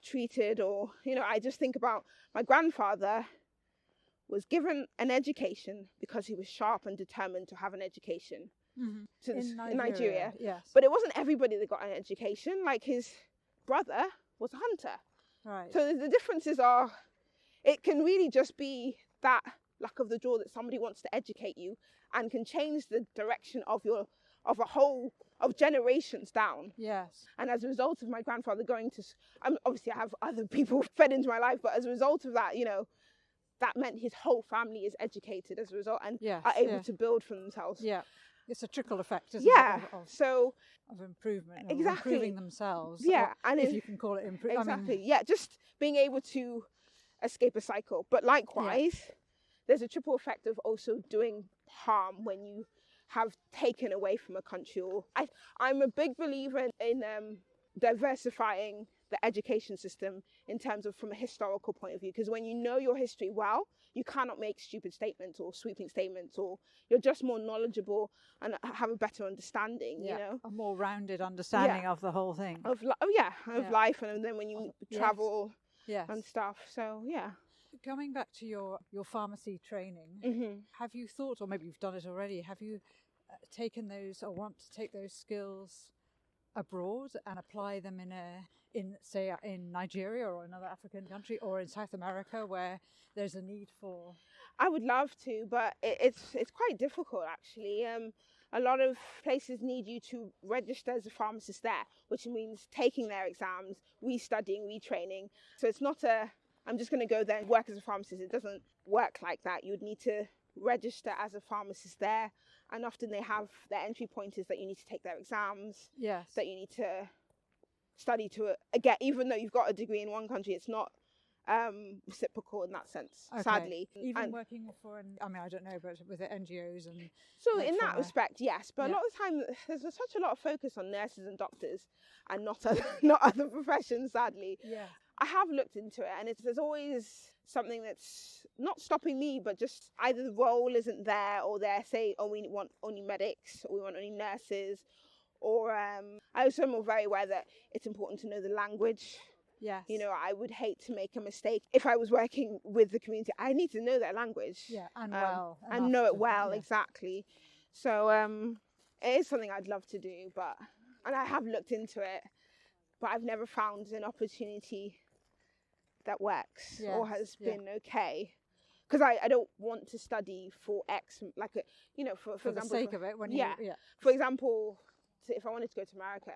treated, or, you know, I just think about my grandfather was given an education because he was sharp and determined to have an education. In Nigeria. Yes. But it wasn't everybody that got an education. Like his brother was a hunter. Right. So the differences are, it can really just be that luck of the draw that somebody wants to educate you and can change the direction of a whole of generations down. Yes. And as a result of my grandfather going to, obviously I have other people fed into my life, but as a result of that, you know, that meant his whole family is educated as a result and are able to build for themselves. Yeah. It's a trickle effect, isn't it? Of improvement, of improving themselves. Yeah, and if you can call it improvement. Exactly. Just being able to escape a cycle. But likewise, there's a triple effect of also doing harm when you have taken away from a country. Or I'm a big believer in diversifying the education system in terms of from a historical point of view, because when you know your history well, you cannot make stupid statements or sweeping statements, or you're just more knowledgeable and have a better understanding, you know, a more rounded understanding of the whole thing of life, and then when you travel and stuff. So coming back to your pharmacy training, have you thought, or maybe you've done it already, have you taken those or want to take those skills abroad and apply them in Nigeria or another African country or in South America where there's a need for? I would love to, but it's quite difficult actually. A lot of places need you to register as a pharmacist there, which means taking their exams, restudying, retraining. So it's not I'm just going to go there and work as a pharmacist. It doesn't work like that. You'd need to register as a pharmacist there, and often they have their entry point is that you need to take their exams. Yes. That you need to study to get, even though you've got a degree in one country, it's not reciprocal in that sense, sadly. Even working for I don't know, but with the NGOs and so in that respect, yes, but a lot of the time there's such a lot of focus on nurses and doctors and not other professions, sadly. I have looked into it, and there's always something that's not stopping me, but just either the role isn't there, or they say, we want only medics, or we want only nurses, or I also am very aware that it's important to know the language. Yes. You know, I would hate to make a mistake. If I was working with the community, I need to know their language. Yeah, and well. And know it well, exactly. So it is something I'd love to do, and I have looked into it. but I've never found an opportunity that works or Yes, has yeah. been okay. Because I don't want to study for X, like, for For the example, sake of it, when yeah. you, For example, if I wanted to go to America,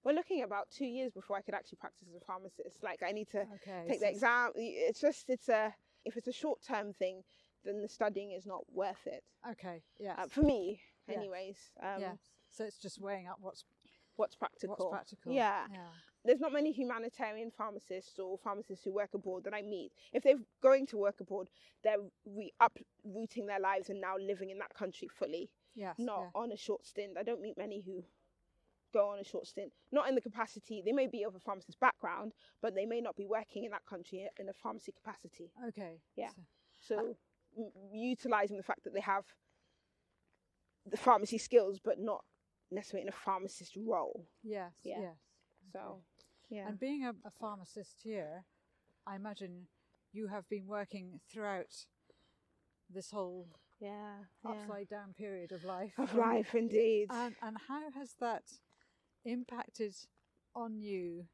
we're looking at about 2 years before I could actually practice as a pharmacist. Like, I need to okay, take the exam. If it's a short-term thing, then the studying is not worth it. Okay, yes. For me, Yes. anyways. Yes. So it's just weighing up what's Practical. practical. Yeah. Yeah. There's not many humanitarian pharmacists or pharmacists who work abroad that I meet. If they're going to work abroad, they're uprooting their lives and now living in that country fully, Yes. not yeah. on a short stint. I don't meet many who go on a short stint, not in the capacity. They may be of a pharmacist background, but they may not be working in that country in a pharmacy capacity. Okay. Yeah. So- So utilizing the fact that they have the pharmacy skills, but not necessarily in a pharmacist role. Yes. Yeah. Yes. So, Okay. yeah. And being a pharmacist here, I imagine you have been working throughout this whole Yeah. upside down period of life. Of life, indeed. And how has that impacted on you,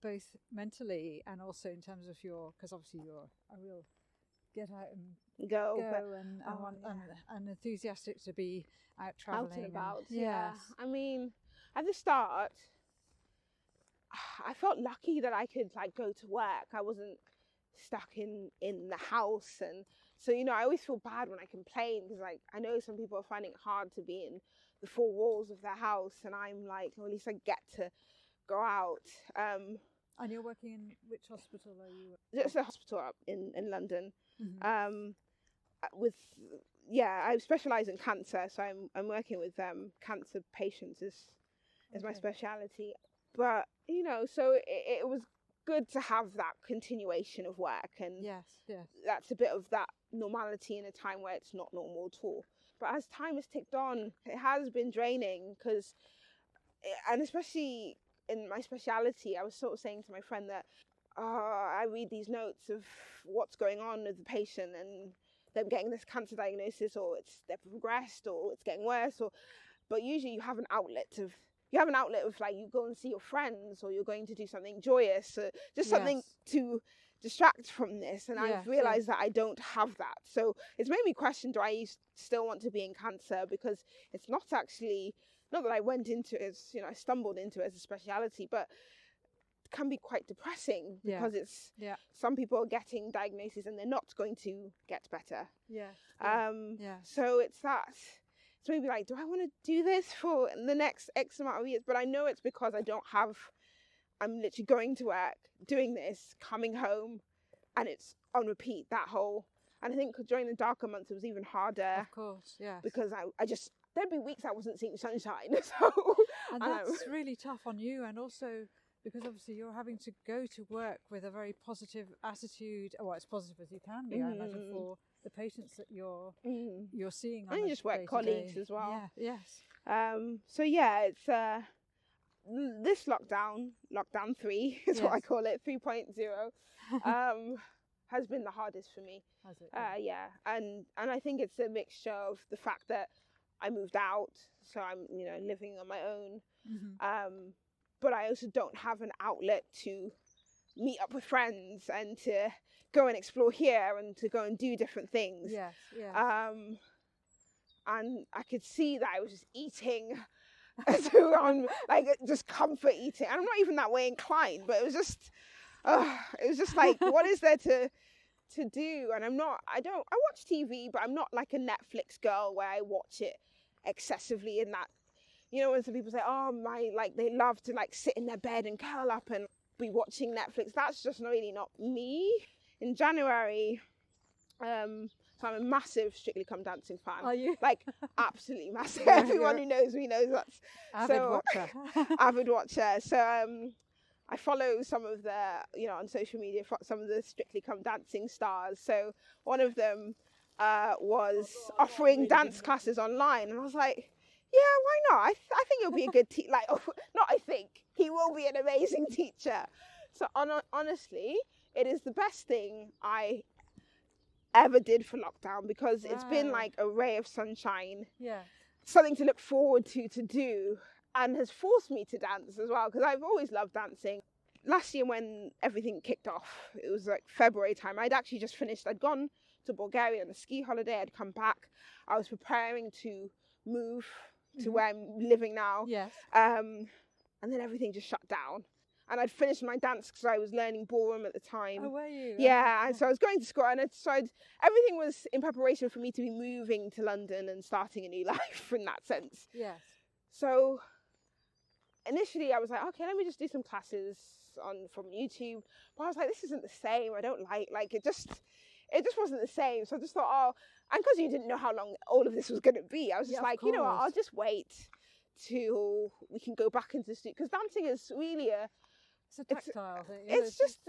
both mentally and also in terms of because obviously you're a real get out and Go and enthusiastic to be out traveling out and about. Yes. Yeah. I mean, at the start, I felt lucky that I could like go to work. I wasn't stuck in the house, and so I always feel bad when I complain because like I know some people are finding it hard to be in the four walls of their house, and I'm like, well, at least I get to go out. And you're working in which hospital are you? It's a hospital up in London. Mm-hmm. I specialise in cancer, so I'm working with cancer patients is my speciality. But so it was good to have that continuation of work, and yes, that's a bit of that normality in a time where it's not normal at all. But as time has ticked on, it has been draining and especially in my speciality, I was sort of saying to my friend that I read these notes of what's going on with the patient and them getting this cancer diagnosis, or they're progressed, or it's getting worse, but usually you have an outlet of like you go and see your friends, or you're going to do something joyous, just something to distract from this. And I've realized that I don't have that, so it's made me question, do I still want to be in cancer? Because it's not that I went into it as I stumbled into it as a speciality, but it can be quite depressing because it's some people are getting diagnoses and they're not going to get better. So it's maybe like, do I want to do this for the next X amount of years? But I know it's because I'm literally going to work, doing this, coming home, and it's on repeat, and I think during the darker months it was even harder. Of course, yes. Because there'd be weeks I wasn't seeing sunshine. So and that's really tough on you, and also because obviously you're having to go to work with a very positive attitude, or as positive as you can be, I imagine, for the patients that you're seeing on and just work colleagues as well. Yeah, yes. So yeah, it's this lockdown 3 is what I call it, 3.0, has been the hardest for me. Has it? Yeah, and I think it's a mixture of the fact that I moved out, so I'm living on my own. Mm-hmm. But I also don't have an outlet to meet up with friends and to go and explore here and to go and do different things. Yes. And I could see that I was just eating, so I'm like just comfort eating. I'm not even that way inclined, but it was just like, what is there to do? And I watch TV, but I'm not like a Netflix girl where I watch it excessively in that. When some people say, they love to like sit in their bed and curl up and be watching Netflix. That's just really not me. In January, so I'm a massive Strictly Come Dancing fan. Are you? Like, absolutely massive. Everyone who knows me knows that's watcher. Avid watcher. So I follow some of the, on social media, some of the Strictly Come Dancing stars. So one of them was offering dance classes online, and I was like, yeah, why not? I think he'll be a good teacher. He will be an amazing teacher. So honestly, it is the best thing I ever did for lockdown, because it's been like a ray of sunshine. Yeah. Something to look forward to do. and has forced me to dance as well, because I've always loved dancing. Last year when everything kicked off, it was like February time, I'd actually just finished, I'd gone to Bulgaria on a ski holiday, I'd come back, I was preparing to move to where I'm living now. Yes. And then everything just shut down. And I'd finished my dance because I was learning ballroom at the time. Oh, were you? Yeah, and so I was going to school, and everything was in preparation for me to be moving to London and starting a new life in that sense. Yes. So initially I was like, okay, let me just do some classes from YouTube. But I was like, this isn't the same. I don't like it just wasn't the same. So I just thought, oh, and because you didn't know how long all of this was going to be, I was just like, you know what, I'll just wait till we can go back into the studio, because dancing is really it's a tactile thing. It's just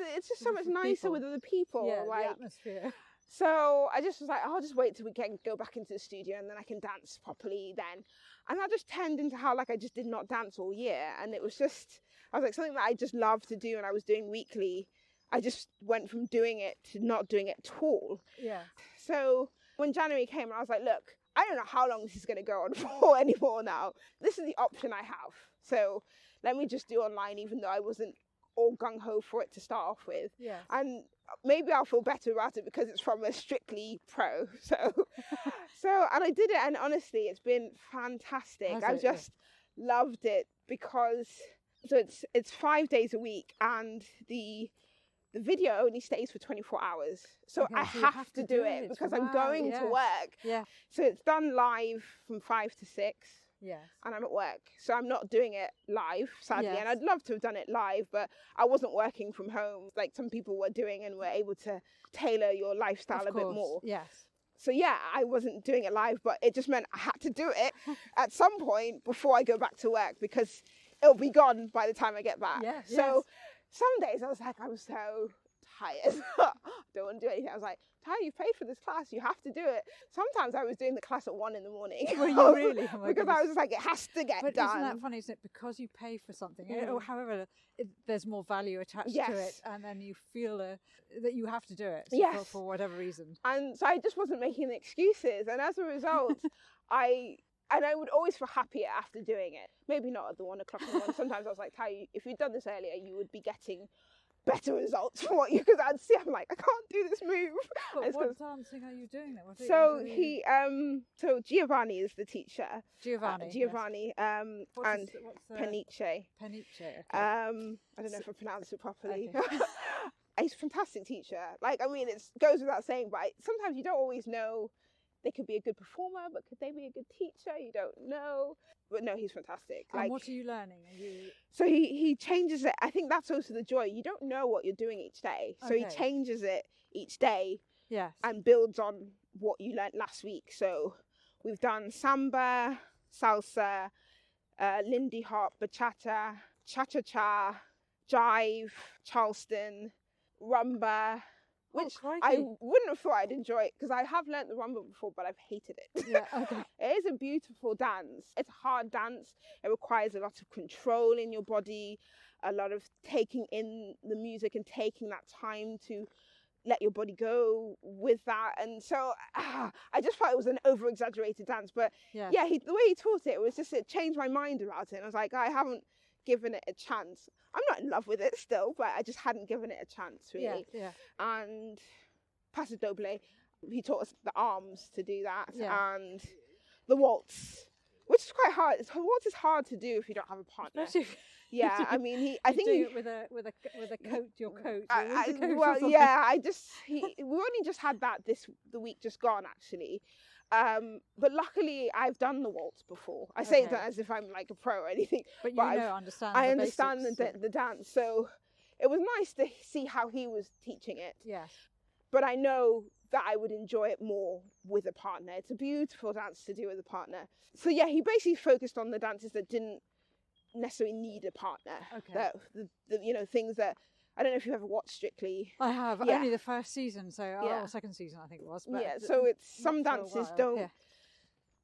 so much nicer with other people. Yeah, like, the atmosphere. So I just was like, I'll just wait till we can go back into the studio, and then I can dance properly then. And that just turned into how like I just did not dance all year. And it was just, I was like, something that I just loved to do and I was doing weekly. I just went from doing it to not doing it at all. Yeah. So when January came, I was like, look, I don't know how long this is going to go on for anymore now. This is the option I have. So let me just do online, even though I wasn't all gung-ho for it to start off with. Yeah. And maybe I'll feel better about it because it's from a Strictly pro. And I did it, and honestly, it's been fantastic. I've just loved it because it's 5 days a week, and the video only stays for 24 hours. So I have to do it because I'm going to work. Yeah. So it's done live from 5 to 6. Yes. And I'm at work. So I'm not doing it live, sadly. Yes. And I'd love to have done it live, but I wasn't working from home like some people were doing, and were able to tailor your lifestyle a bit more. Yes. So yeah, I wasn't doing it live, but it just meant I had to do it at some point before I go back to work, because it'll be gone by the time I get back. Yes, so some days I was like, I'm so tired. Don't want to do anything. I was like, Ty, you paid for this class, you have to do it. Sometimes I was doing the class at 1 a.m. Were you really? Oh because I was just like, it has to get done. Isn't that funny, isn't it? Because you pay for something, however, there's more value attached to it, and then you feel that you have to do it for whatever reason. And so I just wasn't making excuses, and as a result, I would always feel happier after doing it. Maybe not at the 1 o'clock in the morning. Sometimes I was like, Ty, if you'd done this earlier, you would be getting better results from what you, because I'd see, I'm like, I can't do this move. But what dancing are you doing then? So Giovanni is the teacher. Giovanni. Yes. And Peniche. Peniche. Okay. I don't know if I pronounced it properly. Okay. He's a fantastic teacher. Like, I mean, it goes without saying, but sometimes you don't always know. They could be a good performer, but could they be a good teacher? You don't know. But no, he's fantastic. And what are you learning? So he changes it. I think that's also the joy. You don't know what you're doing each day. So he changes it each day. Yes. And builds on what you learnt last week. So we've done samba, salsa, Lindy hop, bachata, cha-cha-cha, jive, Charleston, rumba, which I wouldn't have thought I'd enjoy it, because I have learnt the rumba before, but I've hated it. Yeah, okay. It is a beautiful dance. It's a hard dance. It requires a lot of control in your body, a lot of taking in the music and taking that time to let your body go with that. And so I just thought it was an over-exaggerated dance. But the way he taught it was just, it changed my mind about it. And I was like, I haven't given it a chance. I'm not in love with it still, but I just hadn't given it a chance, really. Yeah. And Paso Doble, he taught us the arms to do that, and the waltz, which is quite hard. The waltz is hard to do if you don't have a partner. Yeah, I mean, I think do it with a coat, your coat. We only just had that the week just gone, actually. But luckily I've done the waltz before. I say that as if I'm like a pro or anything. But I understand the dance. So it was nice to see how he was teaching it. Yes. But I know that I would enjoy it more with a partner. It's a beautiful dance to do with a partner. So yeah, he basically focused on the dances that didn't necessarily need a partner. Okay. That the things that, I don't know if you've ever watched Strictly. I have, only the first season, or second season I think it was. But so it's some dances don't. Yeah.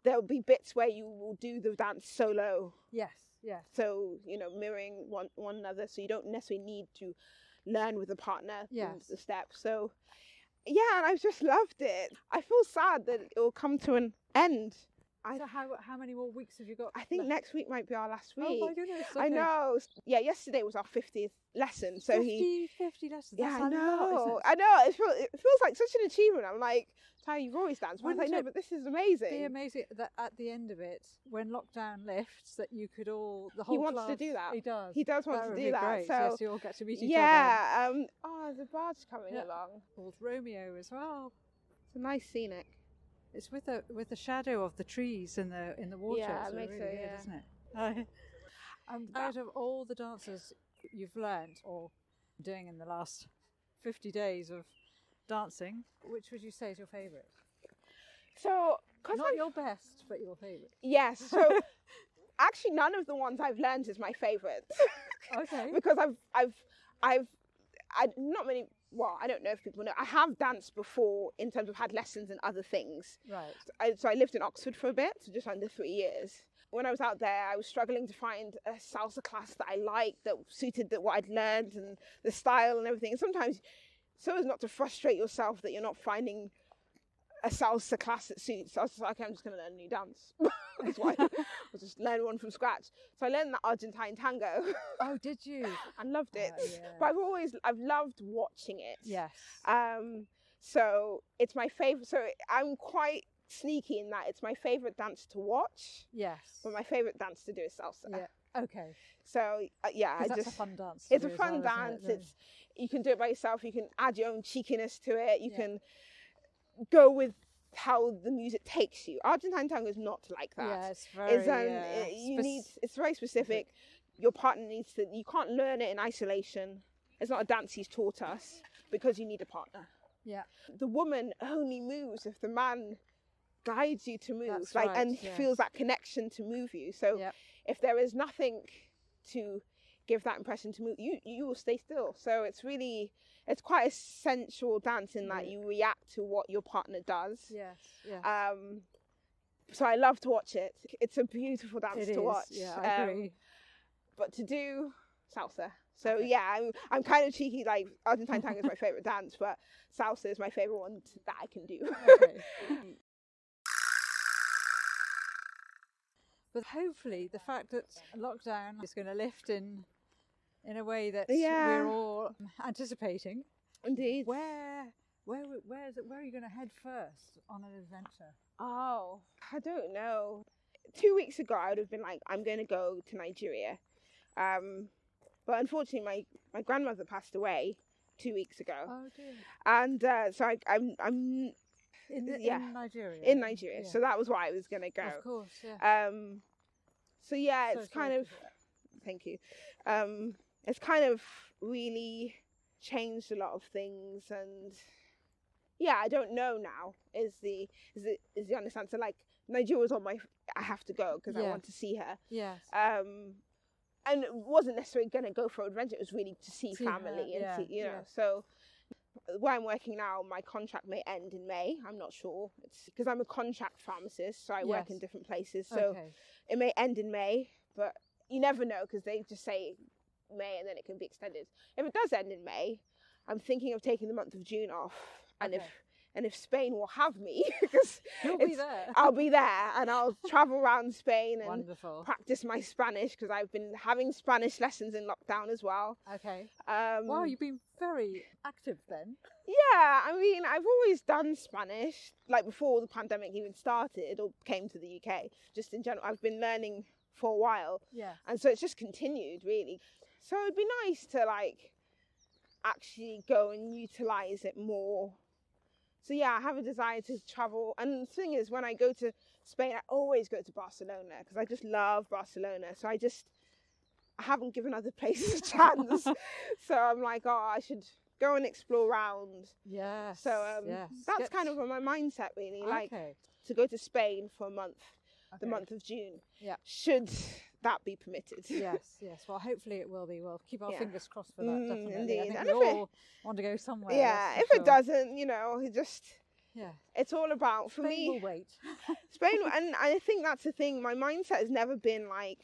There'll be bits where you will do the dance solo. Yes. So mirroring one another, so you don't necessarily need to learn with a partner the steps. So yeah, and I've just loved it. I feel sad that it will come to an end So how many more weeks have you got? I think left? next week might be our last week. Oh my goodness! Okay. I know. Yeah, yesterday was our 50th lesson. So 50 lessons. Yeah, That's I a know. lot, isn't it? I know. It feels like such an achievement. I'm like, Ty, you've always danced. But I was like, Wouldn't no, it but this is amazing. Be amazing that at the end of it, when lockdown lifts, that you could all the whole He wants class, to do that. He does. He does want That to would do be that. Great. So yes, you all get to meet each other. yeah. There's a barge coming Yeah. along. Called Romeo as well. It's a nice scenic. It's with the shadow of the trees in the water. Yeah, it it's makes really it, weird, yeah. isn't it? Out of all the dances you've learned or doing in the last 50 days of dancing, which would you say is your favourite? So, because Not your best, but your favourite. yes. So actually, none of the ones I've learned is my favourite. Okay. Because I've not many. Well, I don't know if people know. I have danced before in terms of had lessons and other things. Right. So I lived in Oxford for a bit, so just under 3 years. When I was out there, I was struggling to find a salsa class that I liked, that suited what I'd learned and the style and everything. And sometimes, so as not to frustrate yourself that you're not finding a salsa class that suits, I was just like, I'm just going to learn a new dance. That's why I'll just learn one from scratch. So I learned that Argentine tango. Oh, did you? And loved it. Yeah. But I've loved watching it. Yes. So it's my favorite. So I'm quite sneaky in that it's my favorite dance to watch. Yes. But my favorite dance to do is salsa. Yeah. Okay. So yeah, That's a fun dance. It's a fun dance. You can do it by yourself. You can add your own cheekiness to it. You can go with how the music takes you. Argentine tango is not like that. Yeah, it's very. It's very specific. Your partner needs to. You can't learn it in isolation. It's not a dance he's taught us because you need a partner. Yeah. The woman only moves if the man guides you to move, That's right, and feels that connection to move you. So if there is nothing to give that impression to move, you will stay still. So it's quite a sensual dance in that you react to what your partner does. Yes. Yeah. So I love to watch it. It's a beautiful dance to watch. Yeah, I agree. But to do salsa. So yeah, I'm kind of cheeky. Like Argentine tango is my favorite dance, but salsa is my favorite one that I can do. Okay. But hopefully, the fact that lockdown is going to lift in a way that we're all anticipating. Indeed. Where are you going to head first on an adventure? Oh, I don't know. 2 weeks ago, I would have been like, I'm going to go to Nigeria. But unfortunately, my grandmother passed away 2 weeks ago. Oh dear. And so I'm in Nigeria. In Nigeria. Yeah. So that was why I was going to go. Of course, yeah. So yeah, it's kind of. Thank you. It's kind of really changed a lot of things, and yeah, I don't know now. Is the honest answer? Like Nigeria was on my. I have to go because I want to see her. Yes. And it wasn't necessarily going to go for adventure. It was really to see family and see, you know. So where I'm working now, my contract may end in May. I'm not sure. It's because I'm a contract pharmacist, so I work in different places. So it may end in May, but you never know because they just say May and then it can be extended. If it does end in May, I'm thinking of taking the month of June off, and if Spain will have me, because I'll be there and I'll travel around Spain and practice my Spanish because I've been having Spanish lessons in lockdown as well. Okay. Wow, you've been very active then. Yeah, I mean, I've always done Spanish, like before the pandemic even started or came to the UK. Just in general, I've been learning for a while. Yeah. And so it's just continued, really. So it'd be nice to like actually go and utilize it more. So yeah, I have a desire to travel. And the thing is, when I go to Spain, I always go to Barcelona because I just love Barcelona. So I haven't given other places a chance. So I'm like, I should go and explore around. Yes. So that's kind of my mindset, really. Like to go to Spain for a month, the month of June. Yeah. Should that be permitted? Yes. Well, hopefully it will be. We'll keep our fingers crossed for that. Definitely. Indeed. I think we all want to go somewhere. Yeah. If it doesn't, it just. Yeah. It's all about for Spain me. Will wait. Spain, and I think that's the thing. My mindset has never been like,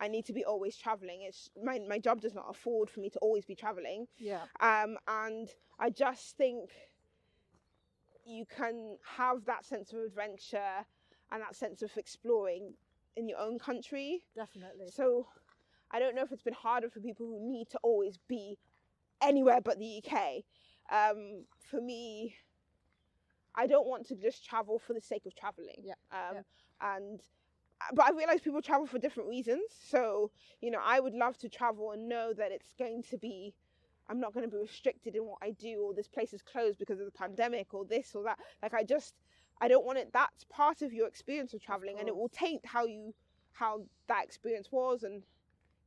I need to be always traveling. It's my job does not afford for me to always be traveling. Yeah. And I just think you can have that sense of adventure and that sense of exploring in your own country. Definitely. So I don't know if it's been harder for people who need to always be anywhere but the UK. For me, I don't want to just travel for the sake of traveling. But I realize people travel for different reasons. So, you know, I would love to travel and know that it's going to be, I'm not going to be restricted in what I do, or this place is closed because of the pandemic, or this or that. Like, I don't want it. That's part of your experience of traveling, and it will taint how that experience was, and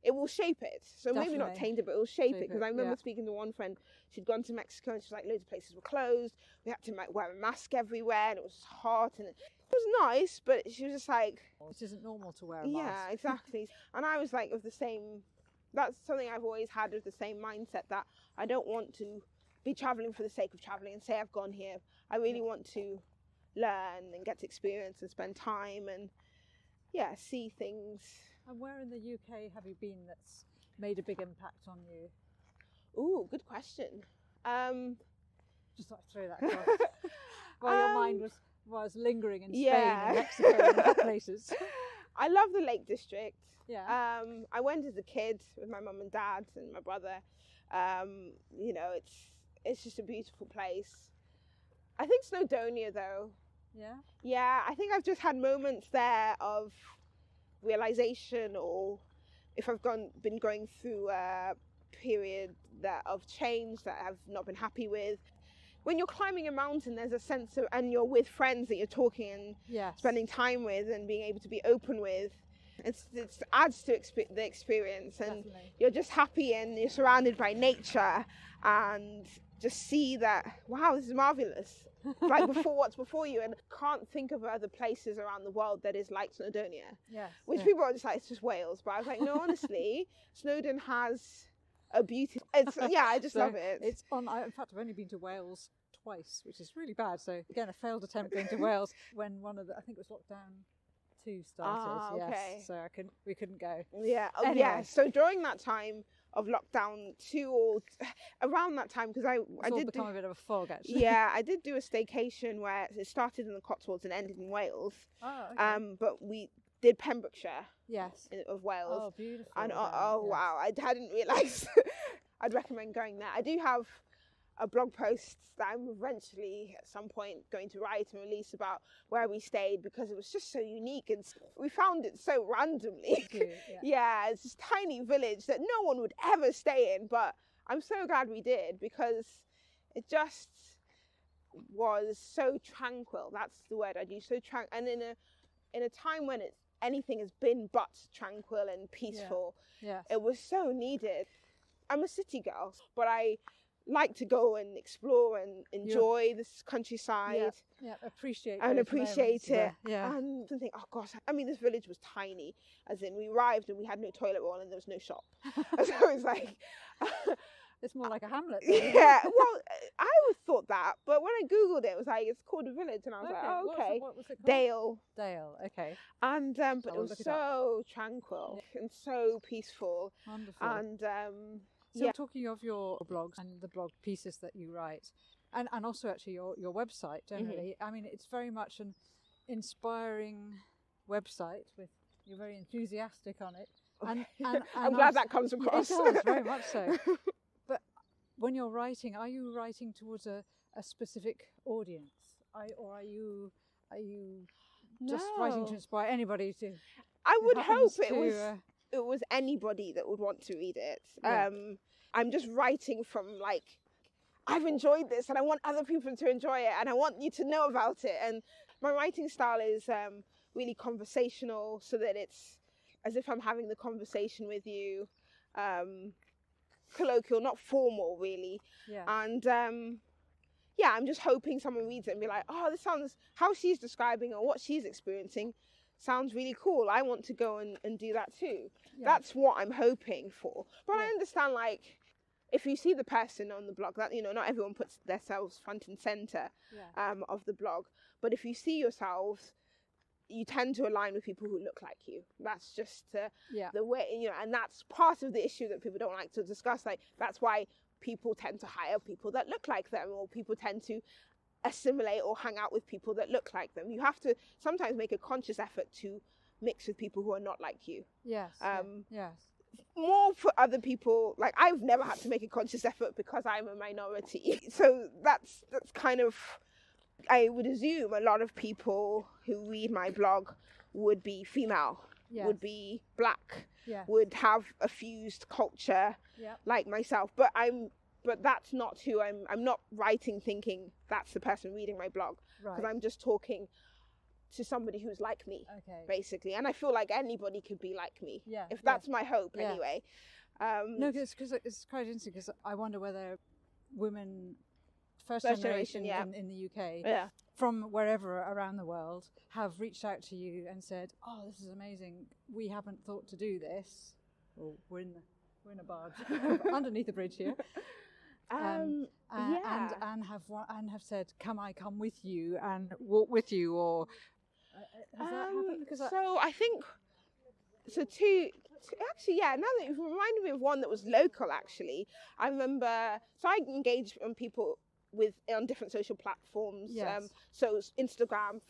it will shape it. So maybe not taint it, but it will shape it. Because I remember speaking to one friend, she'd gone to Mexico, and she's like, loads of places were closed. We had to wear a mask everywhere, and it was hot, and it was nice, but she was just like, it isn't normal to wear a mask. Yeah, exactly. And I was like, that's something I've always had, of the same mindset, that I don't want to be traveling for the sake of traveling and say I've gone here. I really want to learn and get to experience and spend time and see things. And where in the UK have you been that's made a big impact on you? Ooh, good question. Just thought I'd throw that across. While your mind was lingering in Spain and Mexico and other places. I love the Lake District. Yeah. I went as a kid with my mum and dad and my brother. You know, it's just a beautiful place. I think Snowdonia, though. Yeah? Yeah, I think I've just had moments there of realization, or if I've been going through a period of change that I've not been happy with. When you're climbing a mountain, there's a sense of, and you're with friends that you're talking and spending time with and being able to be open with. It adds to the experience, and you're just happy, and you're surrounded by nature, and just see that, wow, this is marvelous. Like what's before you, and can't think of other places around the world that is like Snowdonia. Yes. Which people are just like, it's just Wales. But I was like, no, honestly, Snowdon has a beauty. I just love it. In fact, I've only been to Wales twice, which is really bad. So again, a failed attempt going to Wales when I think it was lockdown 2 started. Okay. Yes, so we couldn't go. Yeah. Oh, anyway. Yeah. So during that time of lockdown 2, or around that time, because I did become a bit of a fog, actually. Yeah, I did do a staycation where it started in the Cotswolds and ended in Wales. Oh, okay. But we did Pembrokeshire. Yes. Of Wales. Oh, beautiful. And wow, I hadn't realised. I'd recommend going there. I do have a blog post that I'm eventually at some point going to write and release about where we stayed, because it was just so unique, and we found it so randomly. Yeah, it's this tiny village that no one would ever stay in, but I'm so glad we did, because it just was so tranquil. That's the word I'd use. So tranquil, and in a time when anything has been but tranquil and peaceful. Yes. It was so needed. I'm a city girl, but I like to go and explore and enjoy this countryside. Appreciate it. Yeah. And think, oh gosh, I mean, this village was tiny, as in we arrived and we had no toilet roll and there was no shop. So it was like... It's more like a hamlet. Yeah, well, I always thought that, but when I Googled it, it was like, it's called a village, and I was like, oh, okay. What was it called? Dale, okay. And, but it was so tranquil and so peaceful. Wonderful. And, so talking of your blogs and the blog pieces that you write, and also actually your website generally, I mean, it's very much an inspiring website you're very enthusiastic on it. And I'm glad that comes across. It does, very much so. But when you're writing, are you writing towards a specific audience? Or are you just writing to inspire anybody to... I would hope it was anybody that would want to read it. Yeah. I'm just writing from I've enjoyed this and I want other people to enjoy it and I want you to know about it. And my writing style is really conversational, so that it's as if I'm having the conversation with you, colloquial, not formal really. Yeah. And I'm just hoping someone reads it and be like, oh, this sounds, how she's describing or what she's experiencing sounds really cool. I want to go and do that too. Yeah. That's what I'm hoping for. But I understand, if you see the person on the blog, that, not everyone puts themselves front and center of the blog. But if you see yourselves, you tend to align with people who look like you. That's just the way, and that's part of the issue that people don't like to discuss. That's why people tend to hire people that look like them, or people tend to assimilate or hang out with people that look like them. You have to sometimes make a conscious effort to mix with people who are not like you. Yes. Yes. More for other people, like I've never had to make a conscious effort because I'm a minority. So that's kind of, I would assume a lot of people who read my blog would be female, Yes. would be black, Yes. would have a fused culture Yeah. like myself. But that's not who I'm not writing thinking that's the person reading my blog, because Right. I'm just talking to somebody who's like me, Okay. basically. And I feel like anybody could be like me, Yeah. if that's my hope, Yeah. anyway. No, because it's quite interesting, because I wonder whether women, first First generation generation, in the UK, Yeah. from wherever around the world, have reached out to you and said, "Oh, this is amazing. We haven't thought to do this." Well, we're in a barge underneath the bridge here. Yeah. And have said, "Can I come with you and walk with you?" Or has that happened? Because I think actually, yeah. Now that you've reminded me of one that was local, actually, I remember. So I engage on people on different social platforms. Yes. So Instagram,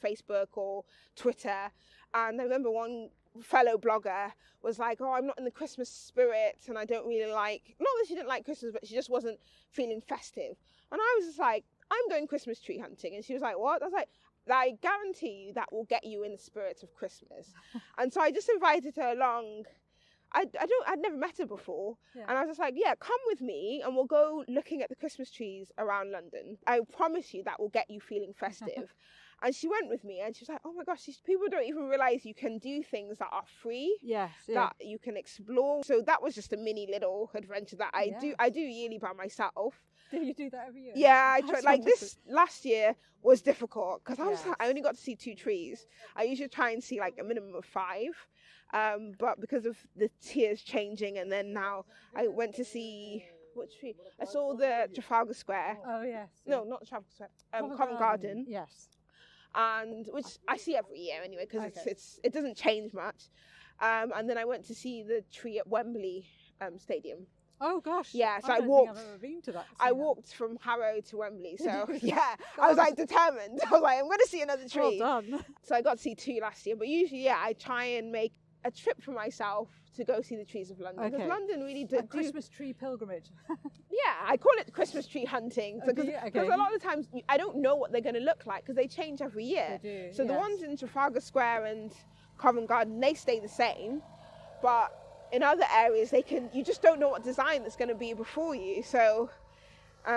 Facebook, or Twitter. And I remember one fellow blogger was like, "Oh, I'm not in the Christmas spirit, and I don't really like." Not that she didn't like Christmas, but she just wasn't feeling festive. And I was just like, "I'm going Christmas tree hunting," and she was like, "What?" I was like, "I guarantee you that will get you in the spirit of Christmas." And so I just invited her along. I'd never met her before. Yeah. And I was just like, "Yeah, come with me and we'll go looking at the Christmas trees around London. I promise you that will get you feeling festive." And she went with me and she was like, "Oh my gosh, these people don't even realize you can do things that are free, yes, yeah. that you can explore." So that was just a mini little adventure that I do yearly by myself. Do you do that every year? Yeah, I That's tried. Like fantastic. this last year was difficult because I Yes. only got to see 2 trees. I usually try and see like a minimum of 5. But because of the tiers changing, and then now I went to see, what tree? I saw the Trafalgar Square. Oh yes. No, not Trafalgar Square. Covent Covent Garden. Yes. And which I see every year anyway, because Okay. it doesn't change much. And then I went to see the tree at Wembley Stadium. Oh gosh. Yeah, so I I don't walked- think I've ever been to that. I seen that. walked from Harrow to Wembley, so Did you? yeah, I was like determined. I was like, I'm going to see another Well tree. done. So I got to see 2 last year, but usually, yeah, I try and make a trip for myself to go see the trees of London, because Okay. London really A did. Christmas tree pilgrimage. Yeah, I call it Christmas tree hunting, Okay, because okay. a lot of the times I don't know what they're going to look like because they change every year. They do, So the yes. ones in Trafalgar Square and Covent Garden, they stay the same, but in other areas you just don't know what design that's going to be before you. So,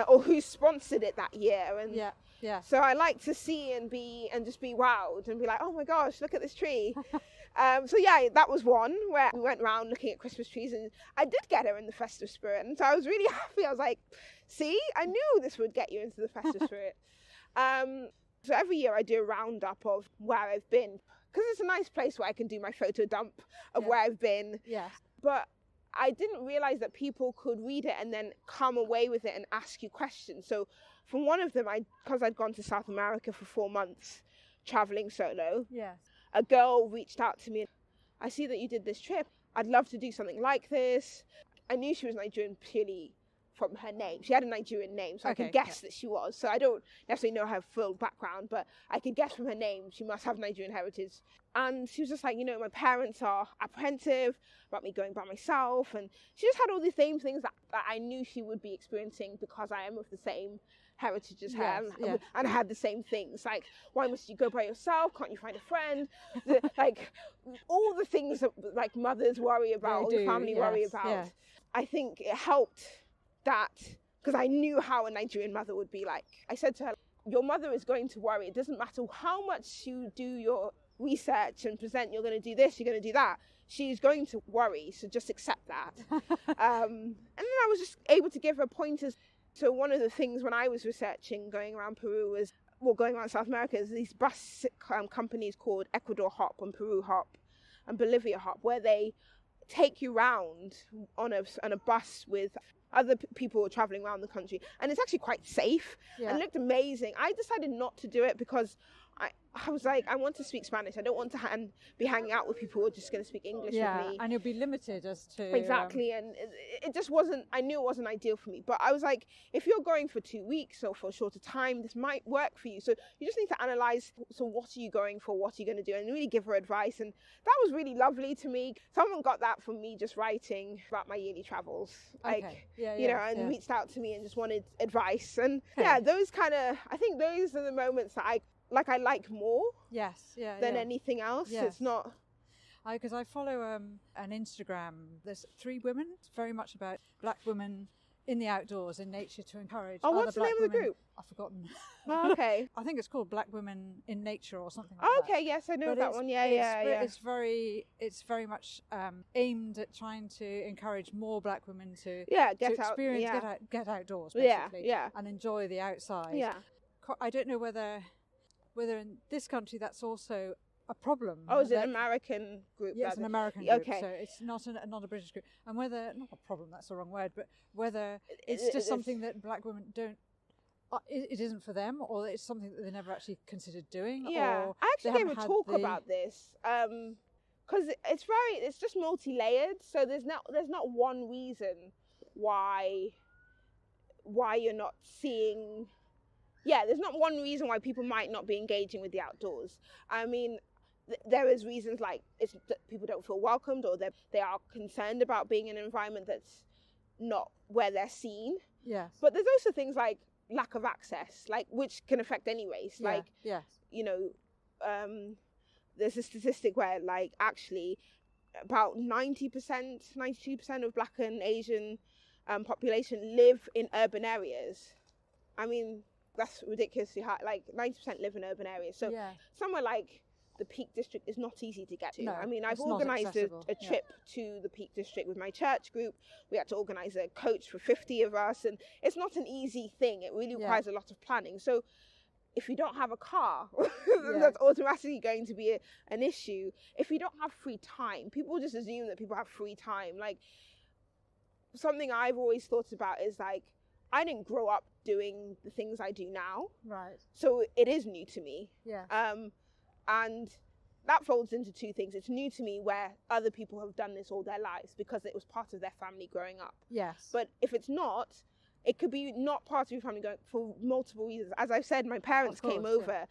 or who sponsored it that year, and Yeah. Yeah. so I like to see and just be wowed and be like, "Oh my gosh, look at this tree." So yeah, that was one where we went around looking at Christmas trees, and I did get her in the festive spirit, and so I was really happy. I was like, "See, I knew this would get you into the festive spirit." So every year I do a roundup of where I've been, because it's a nice place where I can do my photo dump of Yeah. where I've been. Yes. But I didn't realize that people could read it and then come away with it and ask you questions. So from one of them, because I'd gone to South America for 4 months traveling solo, Yes. a girl reached out to me. "I see that you did this trip. I'd love to do something like this." I knew she was Nigerian purely from her name. She had a Nigerian name, so I Okay, could guess that she was. So I don't necessarily know her full background, but I could guess from her name she must have Nigerian heritage. And she was just like, "My parents are apprehensive about me going by myself." And she just had all the same things that I knew she would be experiencing, because I am of the same heritage as her, Yes, yeah. and I had the same things, like, "Why must you go by yourself? Can't you find a friend?" Like all the things that like mothers worry about, They or the do, family worry yes, about. yes. I think it helped that, because I knew how a Nigerian mother would be like. I said to her, "Your mother is going to worry. It doesn't matter how much you do your research and present, you're going to do this, you're going to do that. She's going to worry, so just accept that." And then I was just able to give her pointers. So one of the things when I was researching, going around Peru, going around South America, is these bus companies called Ecuador Hop and Peru Hop and Bolivia Hop, where they take you round on a bus with other people traveling around the country, and it's actually quite safe. Yeah. And it looked amazing. I decided not to do it because I was like, I want to speak Spanish. I don't want to be hanging out with people who are just going to speak English with me. And you'll be limited as to... Exactly, and it just wasn't, I knew it wasn't ideal for me. But I was like, if you're going for 2 weeks or for a shorter time, this might work for you. So you just need to analyse, so what are you going for, what are you going to do, and really give her advice. And that was really lovely to me. Someone got that from me just writing about my yearly travels. Like, and reached out to me and just wanted advice. And those kind of, I think those are the moments that I like more than anything else. Yes. It's not... Because I follow an Instagram. There's 3 women. It's very much about black women in the outdoors, in nature, to encourage other what's the black name of the women. group? I've forgotten. Oh, okay. I think it's called Black Women in Nature or something like that. Okay, yes, I know that one. It's very much aimed at trying to encourage more black women to get outdoors, basically, and enjoy the outside. Yeah. I don't know whether in this country that's also a problem. Oh, is it an American group? Yeah, it's an American group, okay. So it's not a British group. And whether, not a problem, that's the wrong word, but whether it's just something that black women don't, it isn't for them, or it's something that they never actually considered doing. Yeah, or I actually gave a talk about this, because it's just multi-layered. So there's not one reason why you're not seeing... Yeah, there's not one reason why people might not be engaging with the outdoors. I mean, there is reasons like that people don't feel welcomed, or they are concerned about being in an environment that's not where they're seen. Yes. But there's also things like lack of access, like which can affect any race. Yeah. Like, yes. There's a statistic where like actually about 92% of black and Asian population live in urban areas. I mean, that's ridiculously high. Like 90% live in urban areas. So somewhere like the Peak District is not easy to get to. No, I mean, I've organised a trip to the Peak District with my church group. We had to organise a coach for 50 of us, and it's not an easy thing. It really requires a lot of planning. So if you don't have a car, that's automatically going to be an issue. If you don't have free time, people just assume that people have free time. Like, something I've always thought about is like, I didn't grow up doing the things I do now. Right. So it is new to me. Yeah. And that folds into 2 things. It's new to me where other people have done this all their lives because it was part of their family growing up. Yes. But if it's not, it could be not part of your family going for multiple reasons. As I've said, my parents came over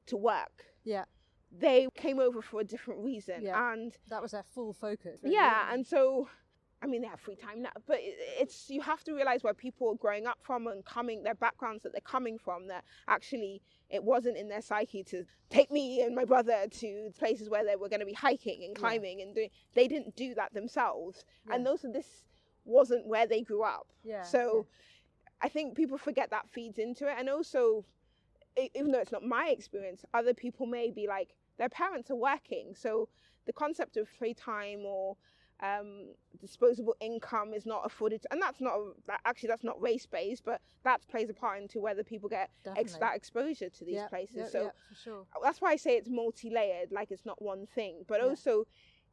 to work. Yeah. They came over for a different reason. Yeah. And that was their full focus. Really. Yeah. And so, I mean, they have free time now, but it's you have to realize where people are growing up from and their backgrounds that they're coming from, that actually it wasn't in their psyche to take me and my brother to places where they were going to be hiking and climbing and doing. They didn't do that themselves. Yeah. And this wasn't where they grew up. Yeah. So I think people forget that feeds into it. And also, even though it's not my experience, other people may be like, their parents are working. So the concept of free time or disposable income is not afforded, and that's not race-based, but that plays a part into whether people get that exposure to these places. So for sure. That's why I say it's multi-layered, like it's not one thing. But also,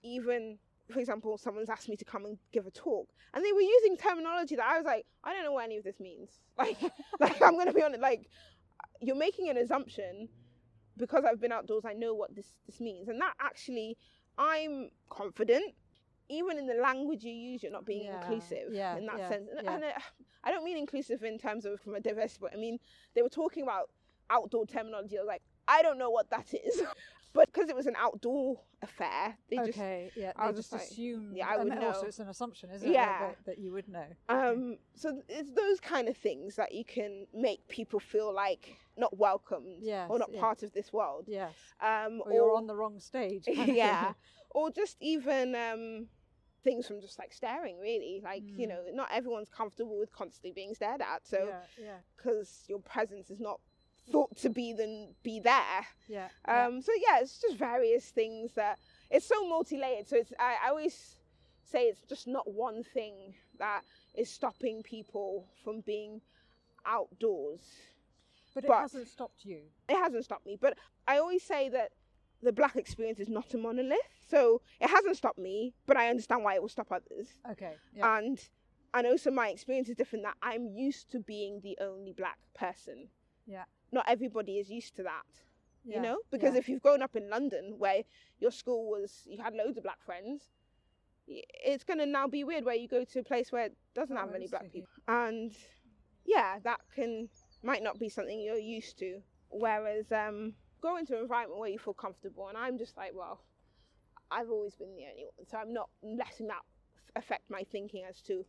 even, for example, someone's asked me to come and give a talk, and they were using terminology that I was like, I don't know what any of this means. Like I'm going to be honest, like, you're making an assumption because I've been outdoors, I know what this means. And that actually, I'm confident. Even in the language you use, you're not being inclusive in that sense. And I don't mean inclusive in terms of from a diversity, but I mean, they were talking about outdoor terminology. I was like, I don't know what that is. But because it was an outdoor affair, they just assumed. Yeah, I would know. Also, it's an assumption, isn't it? That you would know. So it's those kind of things that you can make people feel like not welcomed or not part of this world. Yes. Or you're on the wrong stage. Yeah. Or just even things from just like staring, really. Like, not everyone's comfortable with constantly being stared at. So, because your presence is not thought to be there. Yeah. So it's just various things that it's so multi-layered. So I always say it's just not one thing that is stopping people from being outdoors. But it hasn't stopped you. It hasn't stopped me. But I always say that the Black experience is not a monolith. So it hasn't stopped me, but I understand why it will stop others. Okay. Yeah. And also my experience is different, that I'm used to being the only Black person. Yeah. Not everybody is used to that. you know, because if you've grown up in London where your school you had loads of black friends, it's going to now be weird where you go to a place where it doesn't have any black people. And yeah, that might not be something you're used to. Whereas go into an environment where you feel comfortable, and I'm just like, well, I've always been the only one, so I'm not letting that affect my thinking as to,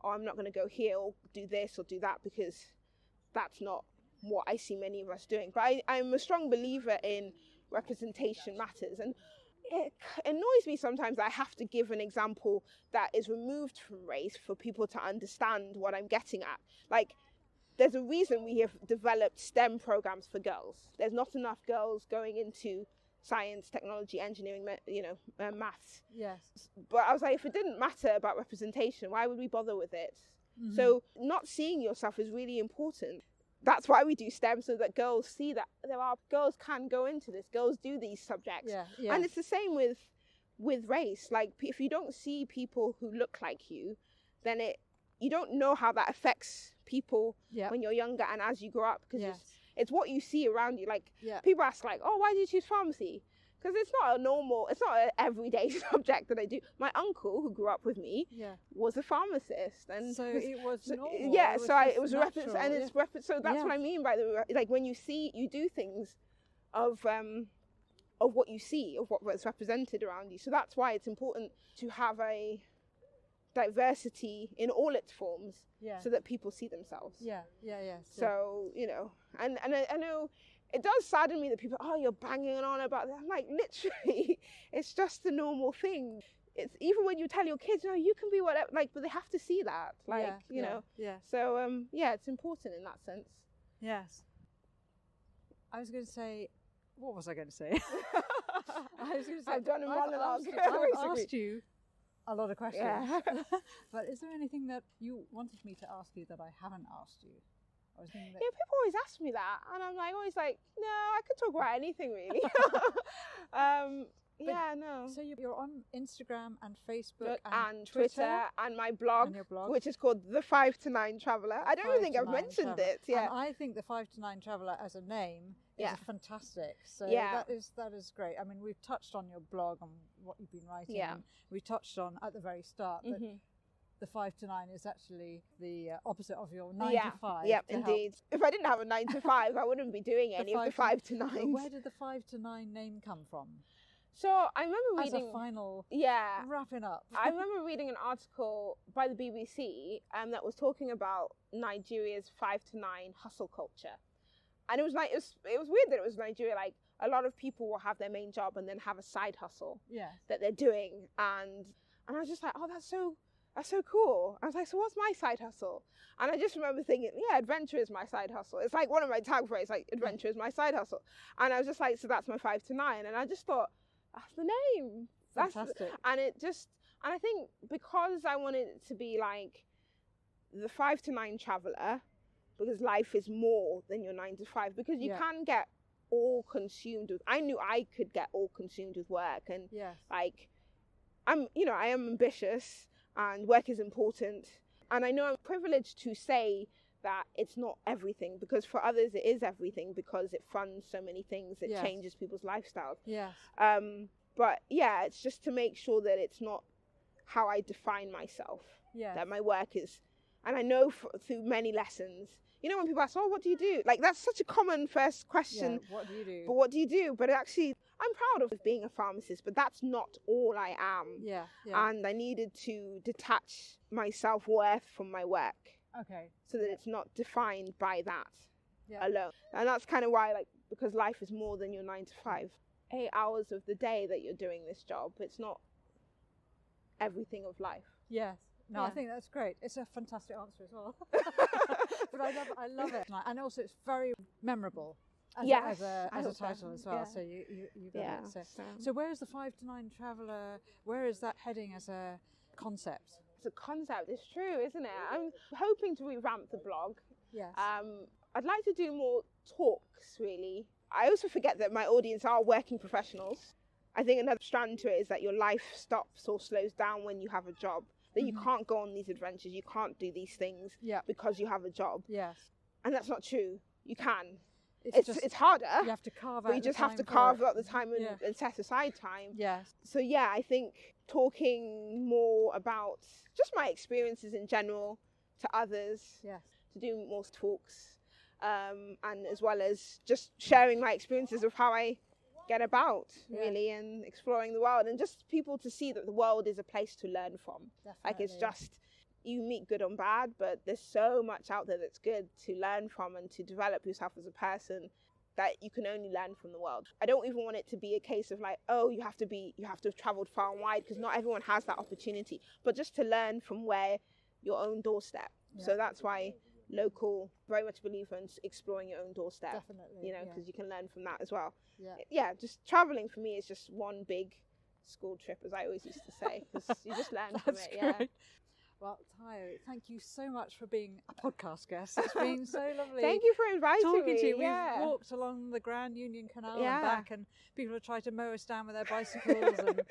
oh, I'm not going to go here or do this or do that, because that's not what I see many of us doing. But I'm a strong believer in representation matters, and it annoys me sometimes that I have to give an example that is removed from race for people to understand what I'm getting at. Like, there's a reason we have developed STEM programs for girls. There's not enough girls going into science, technology, engineering, maths. Yes. But I was like, if it didn't matter about representation, why would we bother with it? Mm-hmm. So not seeing yourself is really important. That's why we do STEM, so that girls see that girls can go into this, girls do these subjects. Yeah. And it's the same with race. Like, if you don't see people who look like you, then you don't know how that affects people when you're younger and as you grow up, because it's what you see around you. Like, people ask, like, oh, why did you choose pharmacy? Because it's not an everyday subject that I do. My uncle, who grew up with me, was a pharmacist, and so it was normal. Yeah, it was a reference, and it's reference. So that's what I mean by like, when you do things of what you see, of what was represented around you. So that's why it's important to have a diversity in all its forms, so that people see themselves. So and I know it does sadden me that people, oh, you're banging on about that. I'm like, literally, it's just a normal thing. It's even when you tell your kids, no, you can be whatever, like, but they have to see that, like, you know. So it's important in that sense. Yes. I was going to say, what was I going to say? I've done a monologue. I've asked you a lot of questions. But is there anything that you wanted me to ask you that I haven't asked you? People always ask me that, and I'm always like, no, I could talk about anything really. No. So you're on Instagram and Facebook and Twitter and my blog, which is called The 5 to 9 Traveller. I don't even think I've mentioned it. Yeah, and I think The 5 to 9 Traveller as a name is fantastic. So that is great. I mean, we've touched on your blog and what you've been writing. Yeah. And we touched on at the very start that the 5 to 9 is actually the opposite of your 9 to 5. Yeah, indeed. If I didn't have a 9 to 5, I wouldn't be doing any of the 5 to 9. Where did the 5 to 9 name come from? So I remember reading... As a final wrapping up. I remember reading an article by the BBC that was talking about Nigeria's 5 to 9 hustle culture. And it was weird that it was Nigeria. Like, a lot of people will have their main job and then have a side hustle that they're doing. And I was just like, oh, that's so cool. I was like, so what's my side hustle? And I just remember thinking, adventure is my side hustle. It's like one of my tag phrases, like, adventure is my side hustle. And I was just like, so that's my 5 to 9. And I just thought, that's the name. Fantastic. And I think because I wanted it to be like the 5 to 9 traveller, because life is more than your 9 to 5, because you can get all consumed with, I knew I could get all consumed with work, and like, I am ambitious and work is important, and I know I'm privileged to say that it's not everything, because for others it is everything, because it funds so many things, it changes people's lifestyles. But it's just to make sure that it's not how I define myself, that my work is. And I know through many lessons, when people ask, oh, what do you do? Like, that's such a common first question. What do you do? But what do you do? But actually, I'm proud of being a pharmacist, but that's not all I am. And I needed to detach my self-worth from my work. Okay. So that it's not defined by that alone. And that's kind of why, like, because life is more than your 9 to 5. 8 hours of the day that you're doing this job, it's not everything of life. Yes. No, I think that's great. It's a fantastic answer as well. But I love it. And also it's very memorable as a title as well. So you got it. So where is the 5 to 9 Traveller? Where is that heading as a concept? It's a concept. It's true, isn't it? I'm hoping to revamp the blog. Yes. I'd like to do more talks, really. I also forget that my audience are working professionals. I think another strand to it is that your life stops or slows down when you have a job. That you can't go on these adventures, you can't do these things because you have a job. Yes. And that's not true. You can. it's harder. You have to carve out. But you just have to carve out the time and set aside time. Yes. So yeah, I think talking more about just my experiences in general to others. Yes. To do more talks, and as well as just sharing my experiences of how I get about really, and exploring the world, and just people to see that the world is a place to learn from. Definitely. Like, it's just, you meet good and bad, but there's so much out there that's good to learn from and to develop yourself as a person, that you can only learn from the world. I don't even want it to be a case of like, oh, you have to have traveled far and wide, because not everyone has that opportunity, but just to learn from where your own doorstep. So that's why local, very much believe in exploring your own doorstep. Definitely. You know, because you can learn from that as well. Yeah. Just traveling for me is just one big school trip, as I always used to say, because you just learn from it. Great. Yeah. Well, Tayo, thank you so much for being a podcast guest. It's been so lovely. Thank you for inviting talking me. to you. We've walked along the Grand Union Canal and back, and people have tried to mow us down with their bicycles, and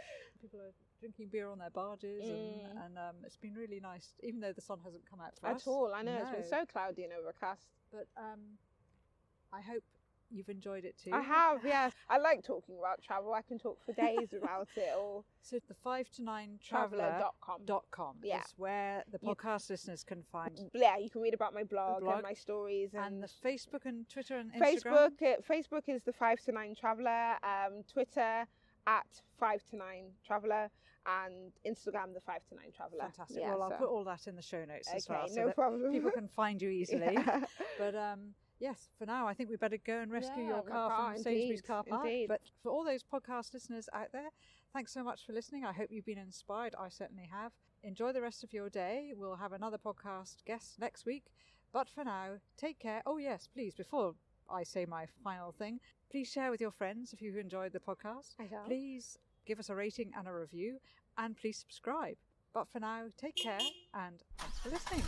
people are drinking beer on their barges, and it's been really nice, even though the sun hasn't come out for us. At all. I know, it's been so cloudy and overcast. But I hope you've enjoyed it too. I have, yes. I like talking about travel. I can talk for days about it. Or so the 5to9traveller.com is where the podcast listeners can find. Yeah, you can read about my blog and my stories, and the Facebook and Twitter and Instagram. Facebook is the 5to9 Traveller. Twitter at 5to9 Traveller. And Instagram, the 5to9 Traveller. Fantastic. Yeah, well, I'll put all that in the show notes as well, so no problem. People can find you easily. But yes, for now, I think we better go and rescue your car from Sainsbury's car park. Indeed. But for all those podcast listeners out there, thanks so much for listening. I hope you've been inspired. I certainly have. Enjoy the rest of your day. We'll have another podcast guest next week. But for now, take care. Oh yes, please, before I say my final thing, please share with your friends if you've enjoyed the podcast. Please give us a rating and a review, and please subscribe. But for now, take care, and thanks for listening.